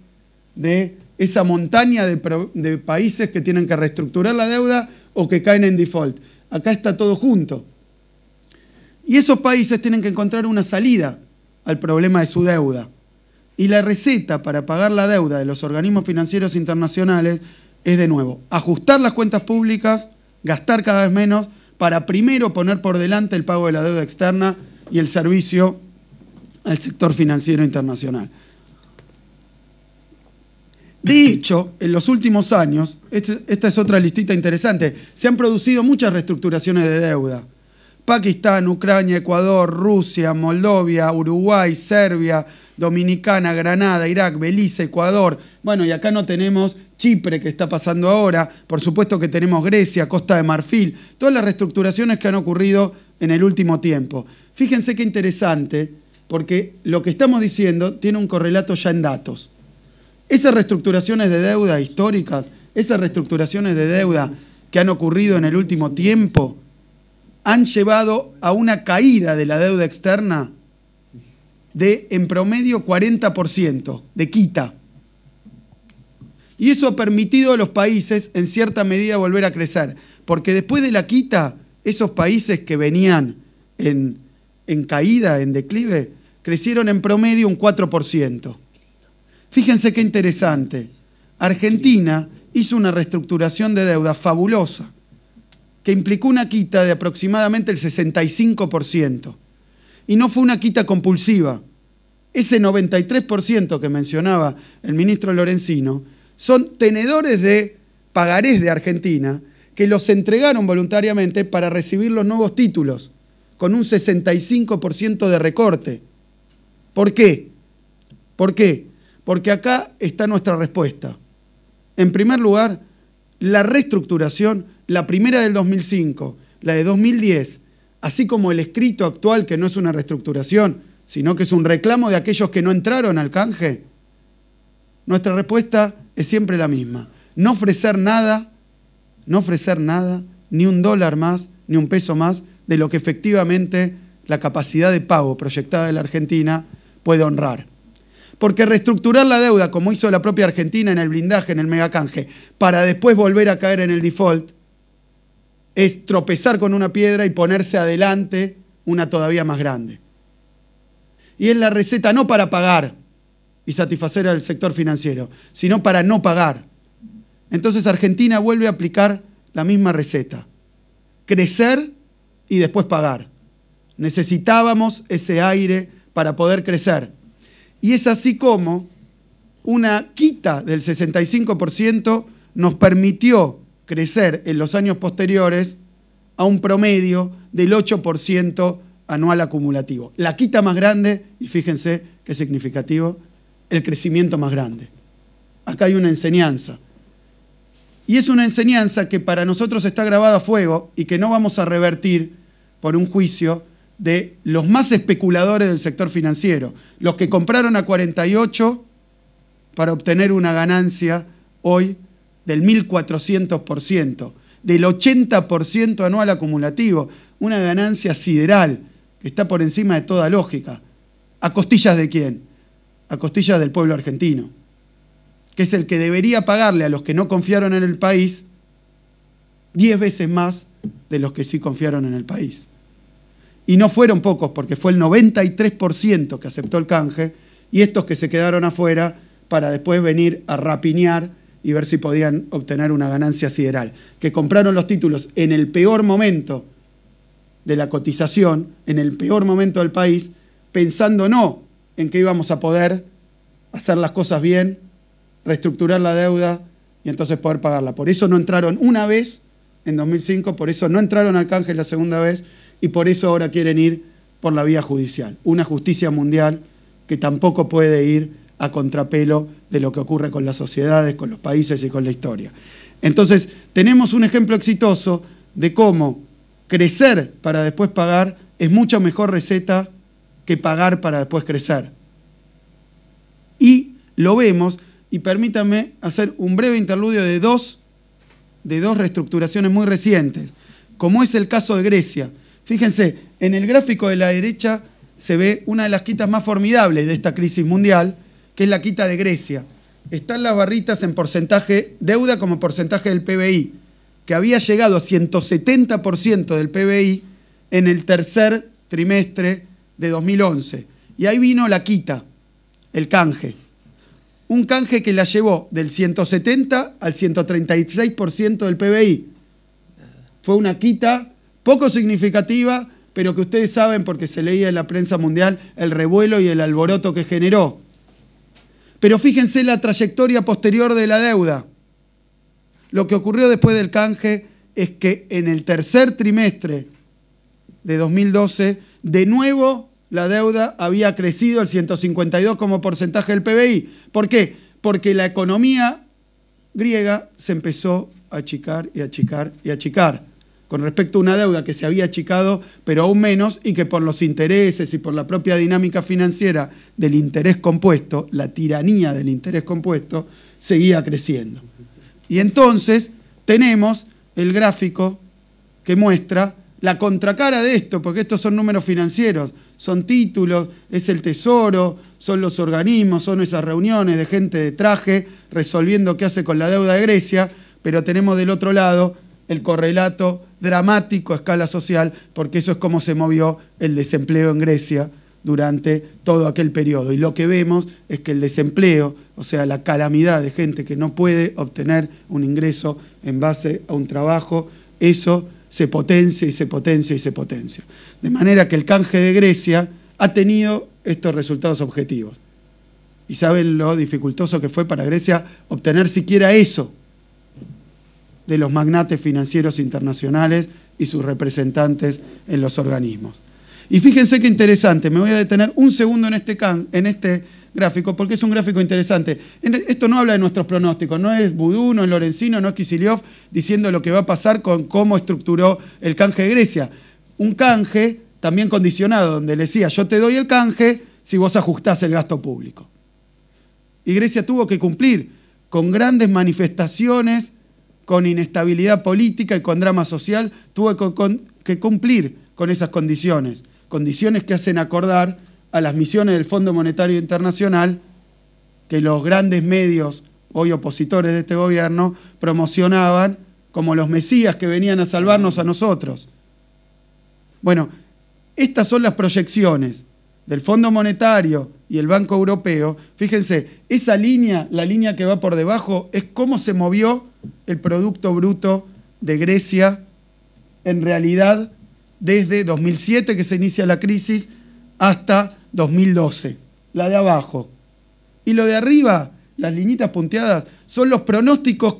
C: de esa montaña de países que tienen que reestructurar la deuda o que caen en default. Acá está todo junto. Y esos países tienen que encontrar una salida al problema de su deuda. Y la receta para pagar la deuda de los organismos financieros internacionales es, de nuevo, ajustar las cuentas públicas, gastar cada vez menos, para primero poner por delante el pago de la deuda externa y el servicio al sector financiero internacional. De hecho, en los últimos años, esta es otra listita interesante, se han producido muchas reestructuraciones de deuda. Pakistán, Ucrania, Ecuador, Rusia, Moldavia, Uruguay, Serbia, Dominicana, Granada, Irak, Belice, Ecuador. Bueno, y acá no tenemos Chipre, que está pasando ahora. Por supuesto que tenemos Grecia, Costa de Marfil. Todas las reestructuraciones que han ocurrido en el último tiempo. Fíjense qué interesante, porque lo que estamos diciendo tiene un correlato ya en datos. Esas reestructuraciones de deuda históricas, esas reestructuraciones de deuda que han ocurrido en el último tiempo, han llevado a una caída de la deuda externa de, en promedio, 40% de quita. Y eso ha permitido a los países, en cierta medida, volver a crecer. Porque después de la quita, esos países que venían en caída, en declive, crecieron en promedio un 4%. Fíjense qué interesante. Argentina hizo una reestructuración de deuda fabulosa, que implicó una quita de aproximadamente el 65%. Y no fue una quita compulsiva. Ese 93% que mencionaba el ministro Lorenzino son tenedores de pagarés de Argentina que los entregaron voluntariamente para recibir los nuevos títulos, con un 65% de recorte. ¿Por qué? ¿Por qué? Porque acá está nuestra respuesta. En primer lugar, la reestructuración, la primera del 2005, la de 2010, así como el escrito actual, que no es una reestructuración, sino que es un reclamo de aquellos que no entraron al canje, nuestra respuesta es siempre la misma. No ofrecer nada, ni un dólar más, ni un peso más, de lo que efectivamente la capacidad de pago proyectada de la Argentina puede honrar. Porque reestructurar la deuda, como hizo la propia Argentina en el blindaje, en el megacanje, para después volver a caer en el default, es tropezar con una piedra y ponerse adelante una todavía más grande. Y es la receta no para pagar y satisfacer al sector financiero, sino para no pagar. Entonces Argentina vuelve a aplicar la misma receta. Crecer y después pagar. Necesitábamos ese aire para poder crecer. Y es así como una quita del 65% nos permitió crecer en los años posteriores a un promedio del 8% anual acumulativo. La quita más grande, y fíjense qué significativo, el crecimiento más grande. Acá hay una enseñanza. Y es una enseñanza que para nosotros está grabada a fuego y que no vamos a revertir por un juicio de los más especuladores del sector financiero, los que compraron a 48 para obtener una ganancia hoy del 1.400%, del 80% anual acumulativo, una ganancia sideral que está por encima de toda lógica. ¿A costillas de quién? A costillas del pueblo argentino, que es el que debería pagarle a los que no confiaron en el país 10 veces más de los que sí confiaron en el país. Y no fueron pocos, porque fue el 93% que aceptó el canje, y estos que se quedaron afuera para después venir a rapiñar y ver si podían obtener una ganancia sideral. Que compraron los títulos en el peor momento de la cotización en el peor momento del país, pensando no en que íbamos a poder hacer las cosas bien, reestructurar la deuda y entonces poder pagarla. Por eso no entraron una vez en 2005, por eso no entraron al canje la segunda vez y por eso ahora quieren ir por la vía judicial. Una justicia mundial que tampoco puede ir a contrapelo de lo que ocurre con las sociedades, con los países y con la historia. Entonces, tenemos un ejemplo exitoso de cómo crecer para después pagar es mucho mejor receta que pagar para después crecer. Y lo vemos, y permítanme hacer un breve interludio de dos reestructuraciones muy recientes, como es el caso de Grecia. Fíjense, en el gráfico de la derecha se ve una de las quitas más formidables de esta crisis mundial, que es la quita de Grecia. Están las barritas en porcentaje deuda como porcentaje del PBI, que había llegado a 170% del PBI en el tercer trimestre de 2011. Y ahí vino la quita, el canje. Un canje que la llevó del 170 al 136% del PBI. Fue una quita poco significativa, pero que ustedes saben, porque se leía en la prensa mundial, el revuelo y el alboroto que generó. Pero fíjense la trayectoria posterior de la deuda. Lo que ocurrió después del canje es que en el tercer trimestre de 2012, de nuevo la deuda había crecido al 152 como porcentaje del PBI. ¿Por qué? Porque la economía griega se empezó a achicar y achicar y achicar, con respecto a una deuda que se había achicado, pero aún menos, y que por los intereses y por la propia dinámica financiera del interés compuesto, la tiranía del interés compuesto, seguía creciendo. Y entonces tenemos el gráfico que muestra la contracara de esto, porque estos son números financieros, son títulos, es el tesoro, son los organismos, son esas reuniones de gente de traje resolviendo qué hace con la deuda de Grecia, pero tenemos del otro lado el correlato dramático a escala social, porque eso es cómo se movió el desempleo en Grecia durante todo aquel periodo. Y lo que vemos es que el desempleo, o sea, la calamidad de gente que no puede obtener un ingreso en base a un trabajo, eso se potencia y se potencia y se potencia. De manera que el canje de Grecia ha tenido estos resultados objetivos. Y saben lo dificultoso que fue para Grecia obtener siquiera eso de los magnates financieros internacionales y sus representantes en los organismos. Y fíjense qué interesante, me voy a detener un segundo en este gráfico, porque es un gráfico interesante. Esto no habla de nuestros pronósticos, no es Boudou, no es Lorenzino, no es Kicillof diciendo lo que va a pasar con cómo estructuró el canje de Grecia. Un canje también condicionado, donde le decía, yo te doy el canje si vos ajustás el gasto público. Y Grecia tuvo que cumplir con grandes manifestaciones, con inestabilidad política y con drama social, tuvo que cumplir con esas condiciones. Condiciones que hacen acordar a las misiones del Fondo Monetario Internacional que los grandes medios, hoy opositores de este gobierno, promocionaban como los mesías que venían a salvarnos a nosotros. Bueno, estas son las proyecciones del Fondo Monetario y el Banco Europeo. Fíjense, esa línea, la línea que va por debajo, es cómo se movió el Producto Bruto de Grecia en realidad desde 2007, que se inicia la crisis, hasta 2012, la de abajo. Y lo de arriba, las liñitas punteadas, son los pronósticos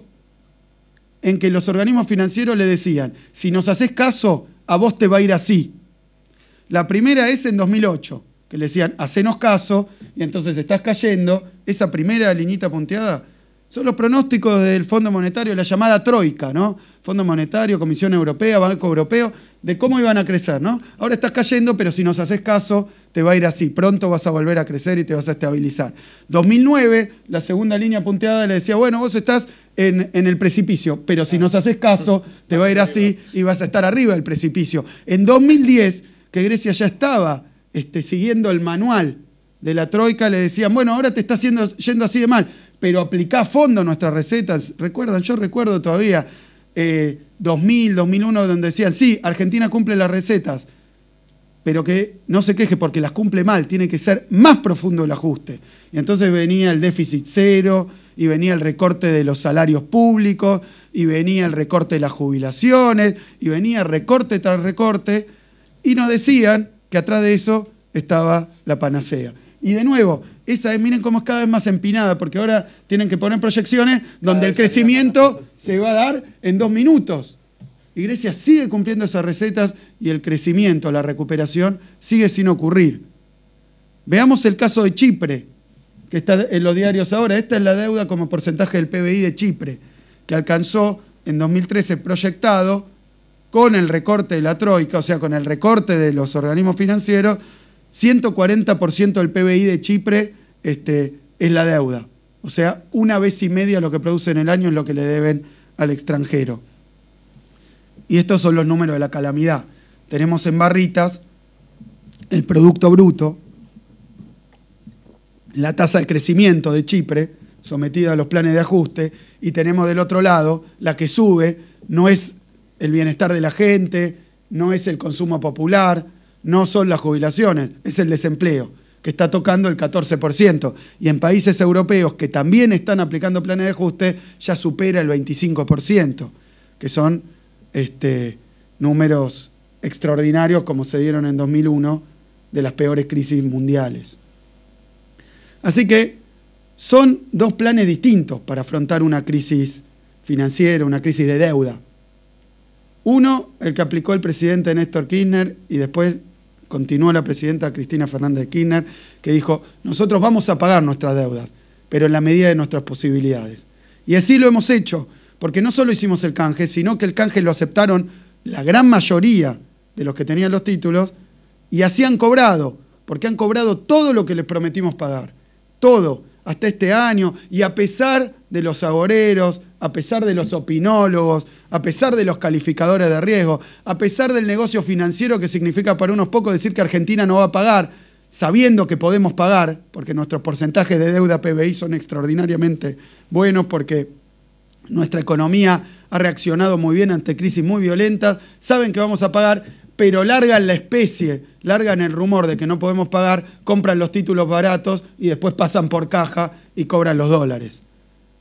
C: en que los organismos financieros le decían, si nos haces caso, a vos te va a ir así. La primera es en 2008, que le decían, hacenos caso, y entonces estás cayendo. Esa primera liñita punteada son los pronósticos del Fondo Monetario, la llamada Troika, ¿no? Fondo Monetario, Comisión Europea, Banco Europeo, de cómo iban a crecer, ¿no? Ahora estás cayendo, pero si nos haces caso, te va a ir así. Pronto vas a volver a crecer y te vas a estabilizar. 2009, la segunda línea punteada le decía, bueno, vos estás en el precipicio, pero si nos haces caso, te va a ir así y vas a estar arriba del precipicio. En 2010, que Grecia ya estaba siguiendo el manual de la Troika, le decían, bueno, ahora te está yendo así de mal, pero aplicá a fondo nuestras recetas. ¿Recuerdan? Yo recuerdo todavía 2000, 2001, donde decían, sí, Argentina cumple las recetas, pero que no se queje porque las cumple mal, tiene que ser más profundo el ajuste. Y entonces venía el déficit cero, y venía el recorte de los salarios públicos, y venía el recorte de las jubilaciones, y venía recorte tras recorte. Y nos decían que atrás de eso estaba la panacea. Y de nuevo, esa es, miren cómo es cada vez más empinada, porque ahora tienen que poner proyecciones donde el crecimiento se va a dar en 2 minutos. Y Grecia sigue cumpliendo esas recetas y el crecimiento, la recuperación, sigue sin ocurrir. Veamos el caso de Chipre, que está en los diarios ahora. Esta es la deuda como porcentaje del PBI de Chipre, que alcanzó en 2013 proyectado, con el recorte de la Troika, o sea, con el recorte de los organismos financieros, 140% del PBI de Chipre es la deuda. O sea, 1,5 veces lo que produce en el año es lo que le deben al extranjero. Y estos son los números de la calamidad. Tenemos en barritas el Producto Bruto, la tasa de crecimiento de Chipre, sometida a los planes de ajuste, y tenemos del otro lado la que sube, no es el bienestar de la gente, no es el consumo popular, no son las jubilaciones, es el desempleo, que está tocando el 14%. Y en países europeos que también están aplicando planes de ajuste, ya supera el 25%, que son números extraordinarios como se dieron en 2001, de las peores crisis mundiales. Así que son 2 planes distintos para afrontar una crisis financiera, una crisis de deuda. Uno, el que aplicó el presidente Néstor Kirchner y después continuó la presidenta Cristina Fernández de Kirchner, que dijo, nosotros vamos a pagar nuestras deudas, pero en la medida de nuestras posibilidades. Y así lo hemos hecho, porque no solo hicimos el canje, sino que el canje lo aceptaron la gran mayoría de los que tenían los títulos, y así han cobrado, porque han cobrado todo lo que les prometimos pagar, todo, hasta este año, y a pesar de los agoreros, a pesar de los opinólogos, a pesar de los calificadores de riesgo, a pesar del negocio financiero que significa para unos pocos decir que Argentina no va a pagar, sabiendo que podemos pagar, porque nuestros porcentajes de deuda PBI son extraordinariamente buenos, porque nuestra economía ha reaccionado muy bien ante crisis muy violentas, saben que vamos a pagar, pero largan la especie, largan el rumor de que no podemos pagar, compran los títulos baratos y después pasan por caja y cobran los dólares.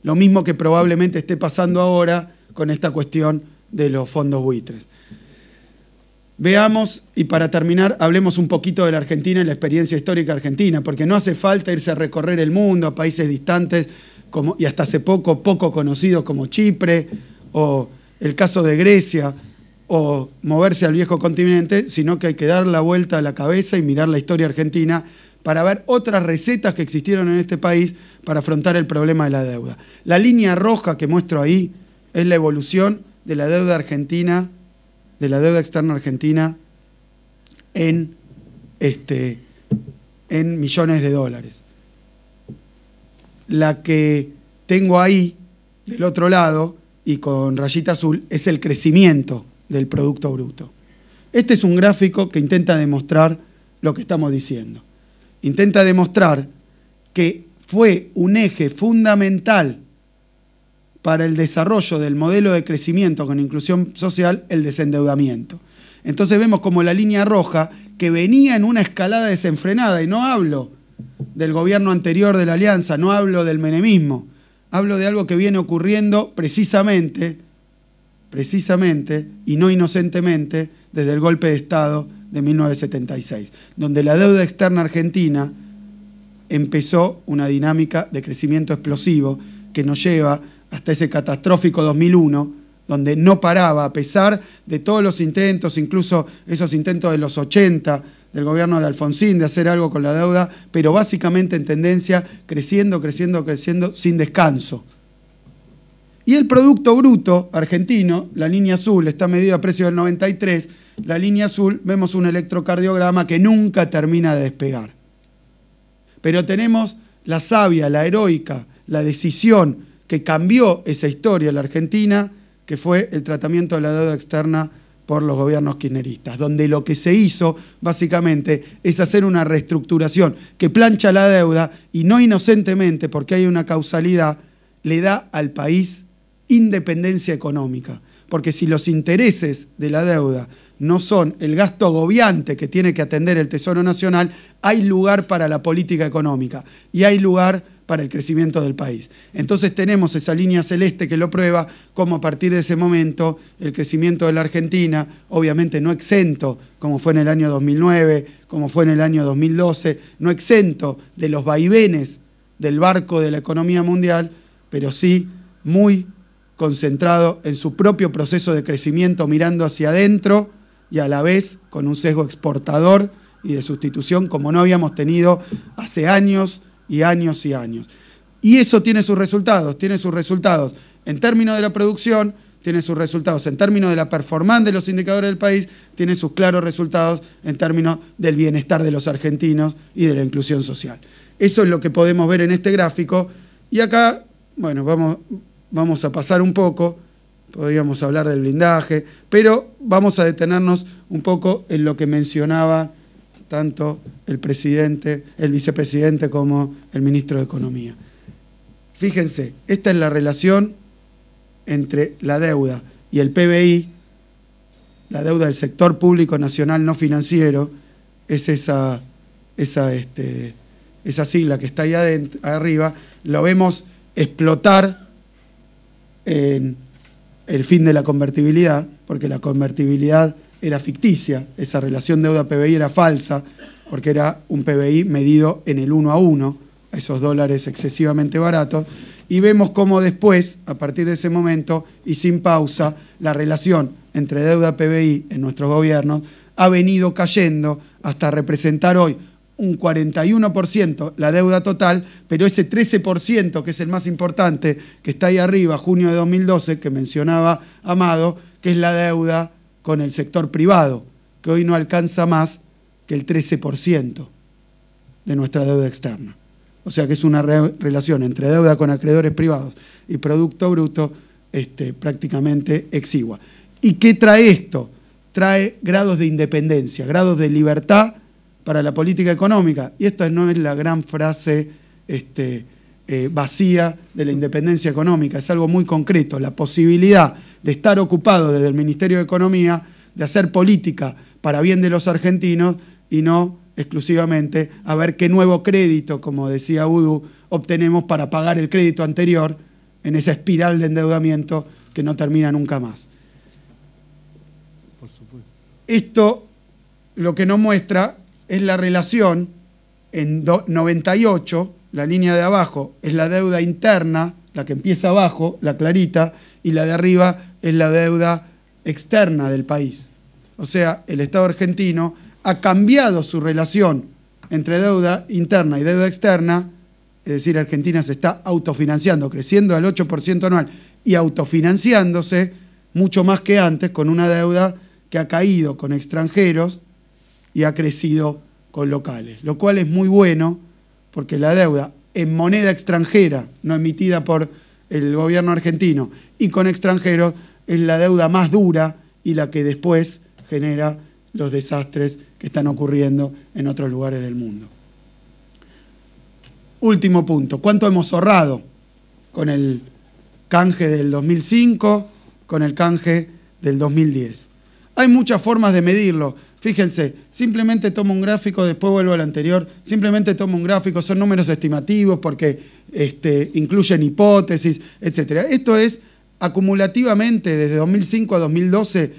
C: Lo mismo que probablemente esté pasando ahora con esta cuestión de los fondos buitres. Veamos, y para terminar, hablemos un poquito de la Argentina y la experiencia histórica argentina, porque no hace falta irse a recorrer el mundo, a países distantes, y hasta hace poco conocidos como Chipre, o el caso de Grecia, o moverse al viejo continente, sino que hay que dar la vuelta a la cabeza y mirar la historia argentina para ver otras recetas que existieron en este país para afrontar el problema de la deuda. La línea roja que muestro ahí es la evolución de la deuda argentina, de la deuda externa argentina en millones de dólares. La que tengo ahí, del otro lado, y con rayita azul, es el crecimiento del Producto Bruto. Este es un gráfico que intenta demostrar lo que estamos diciendo. Intenta demostrar que fue un eje fundamental para el desarrollo del modelo de crecimiento con inclusión social el desendeudamiento. Entonces vemos como la línea roja, que venía en una escalada desenfrenada, y no hablo del gobierno anterior de la Alianza, no hablo del menemismo, hablo de algo que viene ocurriendo precisamente y no inocentemente desde el golpe de Estado de 1976, donde la deuda externa argentina empezó una dinámica de crecimiento explosivo que nos lleva hasta ese catastrófico 2001, donde no paraba, a pesar de todos los intentos, incluso esos intentos de los 80, del gobierno de Alfonsín, de hacer algo con la deuda, pero básicamente en tendencia, creciendo, sin descanso. Y el Producto Bruto argentino, la línea azul, está medido a precio del 93, la línea azul, vemos un electrocardiograma que nunca termina de despegar. Pero tenemos la sabia, la heroica, la decisión que cambió esa historia en la Argentina, que fue el tratamiento de la deuda externa por los gobiernos kirchneristas, donde lo que se hizo básicamente es hacer una reestructuración que plancha la deuda y no inocentemente, porque hay una causalidad, le da al país independencia económica. Porque si los intereses de la deuda no son el gasto agobiante que tiene que atender el Tesoro Nacional, hay lugar para la política económica y hay lugar para el crecimiento del país. Entonces tenemos esa línea celeste que lo prueba, como a partir de ese momento el crecimiento de la Argentina, obviamente no exento, como fue en el año 2009, como fue en el año 2012, no exento de los vaivenes del barco de la economía mundial, pero sí muy concentrado en su propio proceso de crecimiento, mirando hacia adentro y a la vez con un sesgo exportador y de sustitución como no habíamos tenido hace años y años y años. Y eso tiene sus resultados en términos de la producción, tiene sus resultados en términos de la performance de los indicadores del país, tiene sus claros resultados en términos del bienestar de los argentinos y de la inclusión social. Eso es lo que podemos ver en este gráfico. Y acá, bueno, vamos a pasar un poco, podríamos hablar del blindaje, pero vamos a detenernos un poco en lo que mencionaba tanto el presidente, el vicepresidente como el ministro de Economía. Fíjense, esta es la relación entre la deuda y el PBI, la deuda del sector público nacional no financiero, es esa sigla que está ahí arriba, lo vemos explotar en el fin de la convertibilidad, porque la convertibilidad era ficticia, esa relación deuda-PBI era falsa, porque era un PBI medido en el 1 a 1, a esos dólares excesivamente baratos, y vemos cómo después, a partir de ese momento, y sin pausa, la relación entre deuda-PBI en nuestros gobiernos ha venido cayendo hasta representar hoy un 41% la deuda total, pero ese 13%, que es el más importante, que está ahí arriba, junio de 2012, que mencionaba Amado, que es la deuda con el sector privado, que hoy no alcanza más que el 13% de nuestra deuda externa. O sea que es una relación entre deuda con acreedores privados y Producto Bruto prácticamente exigua. ¿Y qué trae esto? Trae grados de independencia, grados de libertad para la política económica. Y esta no es la gran frase vacía de la independencia económica, es algo muy concreto, la posibilidad de estar ocupado desde el Ministerio de Economía, de hacer política para bien de los argentinos y no exclusivamente a ver qué nuevo crédito, como decía Udú, obtenemos para pagar el crédito anterior en esa espiral de endeudamiento que no termina nunca más.
B: Por supuesto.
C: Esto lo que nos muestra es la relación en 98, la línea de abajo es la deuda interna, la que empieza abajo, la clarita, y la de arriba es la deuda externa del país. O sea, el Estado argentino ha cambiado su relación entre deuda interna y deuda externa, es decir, Argentina se está autofinanciando, creciendo al 8% anual y autofinanciándose mucho más que antes, con una deuda que ha caído con extranjeros y ha crecido con locales, lo cual es muy bueno porque la deuda en moneda extranjera, no emitida por el gobierno argentino, y con extranjeros es la deuda más dura y la que después genera los desastres que están ocurriendo en otros lugares del mundo. Último punto, ¿cuánto hemos ahorrado con el canje del 2005, con el canje del 2010? Hay muchas formas de medirlo. Fíjense, simplemente tomo un gráfico, después vuelvo al anterior, simplemente tomo un gráfico, son números estimativos porque incluyen hipótesis, etc. Esto es acumulativamente desde 2005 a 2012,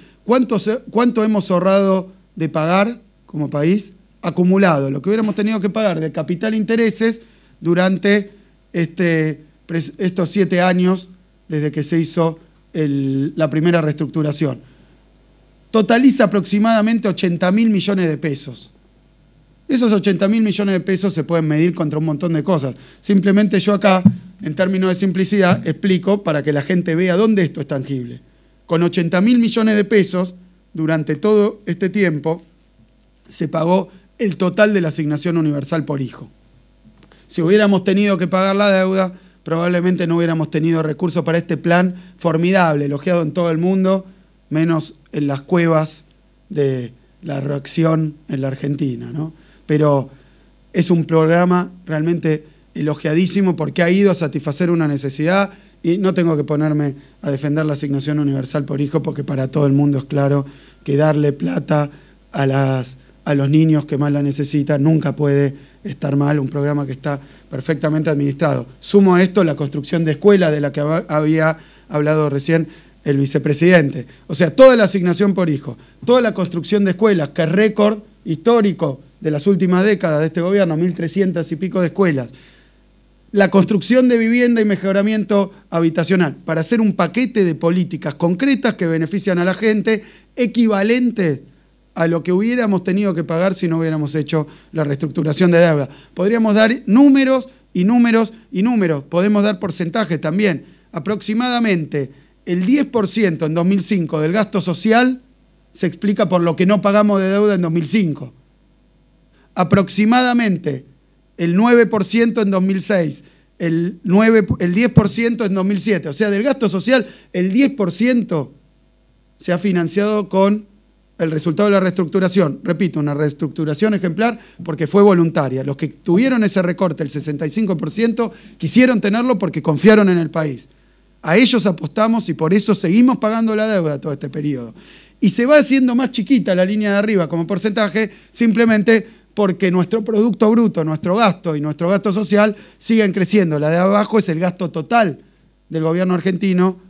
C: ¿cuánto hemos ahorrado de pagar como país? Acumulado, lo que hubiéramos tenido que pagar de capital e intereses durante estos 7 años desde que se hizo la primera reestructuración. Totaliza aproximadamente 80.000 millones de pesos. Esos 80.000 millones de pesos se pueden medir contra un montón de cosas. Simplemente yo acá, en términos de simplicidad, explico para que la gente vea dónde esto es tangible. Con 80.000 millones de pesos, durante todo este tiempo, se pagó el total de la asignación universal por hijo. Si hubiéramos tenido que pagar la deuda, probablemente no hubiéramos tenido recursos para este plan formidable, elogiado en todo el mundo, menos en las cuevas de la reacción en la Argentina, ¿no? Pero es un programa realmente elogiadísimo porque ha ido a satisfacer una necesidad y no tengo que ponerme a defender la asignación universal por hijo porque para todo el mundo es claro que darle plata a las a los niños que más la necesitan. Nunca puede estar mal un programa que está perfectamente administrado. Sumo a esto la construcción de escuelas de la que había hablado recién el vicepresidente. O sea, toda la asignación por hijo, toda la construcción de escuelas, que es récord histórico de las últimas décadas de este gobierno, 1.300 y pico de escuelas. La construcción de vivienda y mejoramiento habitacional, para hacer un paquete de políticas concretas que benefician a la gente, equivalente a lo que hubiéramos tenido que pagar si no hubiéramos hecho la reestructuración de deuda. Podríamos dar números y números y números, podemos dar porcentajes también. Aproximadamente el 10% en 2005 del gasto social se explica por lo que no pagamos de deuda en 2005. Aproximadamente el 9% en 2006, el 10% en 2007. O sea, del gasto social, el 10% se ha financiado con el resultado de la reestructuración. Repito, una reestructuración ejemplar porque fue voluntaria. Los que tuvieron ese recorte, el 65%, quisieron tenerlo porque confiaron en el país. A ellos apostamos y por eso seguimos pagando la deuda todo este periodo. Y se va haciendo más chiquita la línea de arriba como porcentaje, simplemente porque nuestro Producto Bruto, nuestro gasto y nuestro gasto social siguen creciendo. La de abajo es el gasto total del gobierno argentino,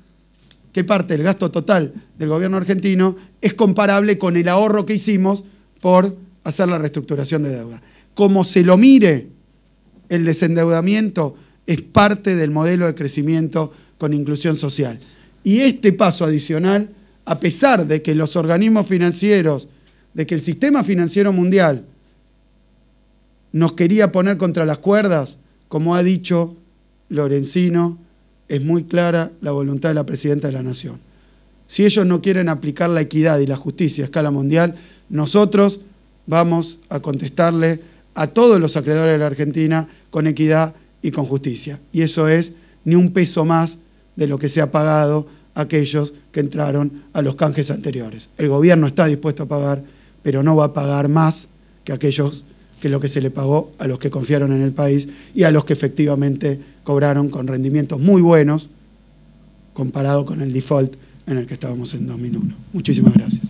C: que parte del gasto total del gobierno argentino es comparable con el ahorro que hicimos por hacer la reestructuración de deuda. Como se lo mire, el desendeudamiento es parte del modelo de crecimiento con inclusión social. Y este paso adicional, a pesar de que los organismos financieros, de que el sistema financiero mundial nos quería poner contra las cuerdas, como ha dicho Lorenzino, es muy clara la voluntad de la Presidenta de la Nación. Si ellos no quieren aplicar la equidad y la justicia a escala mundial, nosotros vamos a contestarle a todos los acreedores de la Argentina con equidad y con justicia. Y eso es ni un peso más de lo que se ha pagado a aquellos que entraron a los canjes anteriores. El gobierno está dispuesto a pagar, pero no va a pagar más que aquellos que lo que se le pagó a los que confiaron en el país y a los que efectivamente cobraron con rendimientos muy buenos comparado con el default en el que estábamos en 2001. Muchísimas gracias.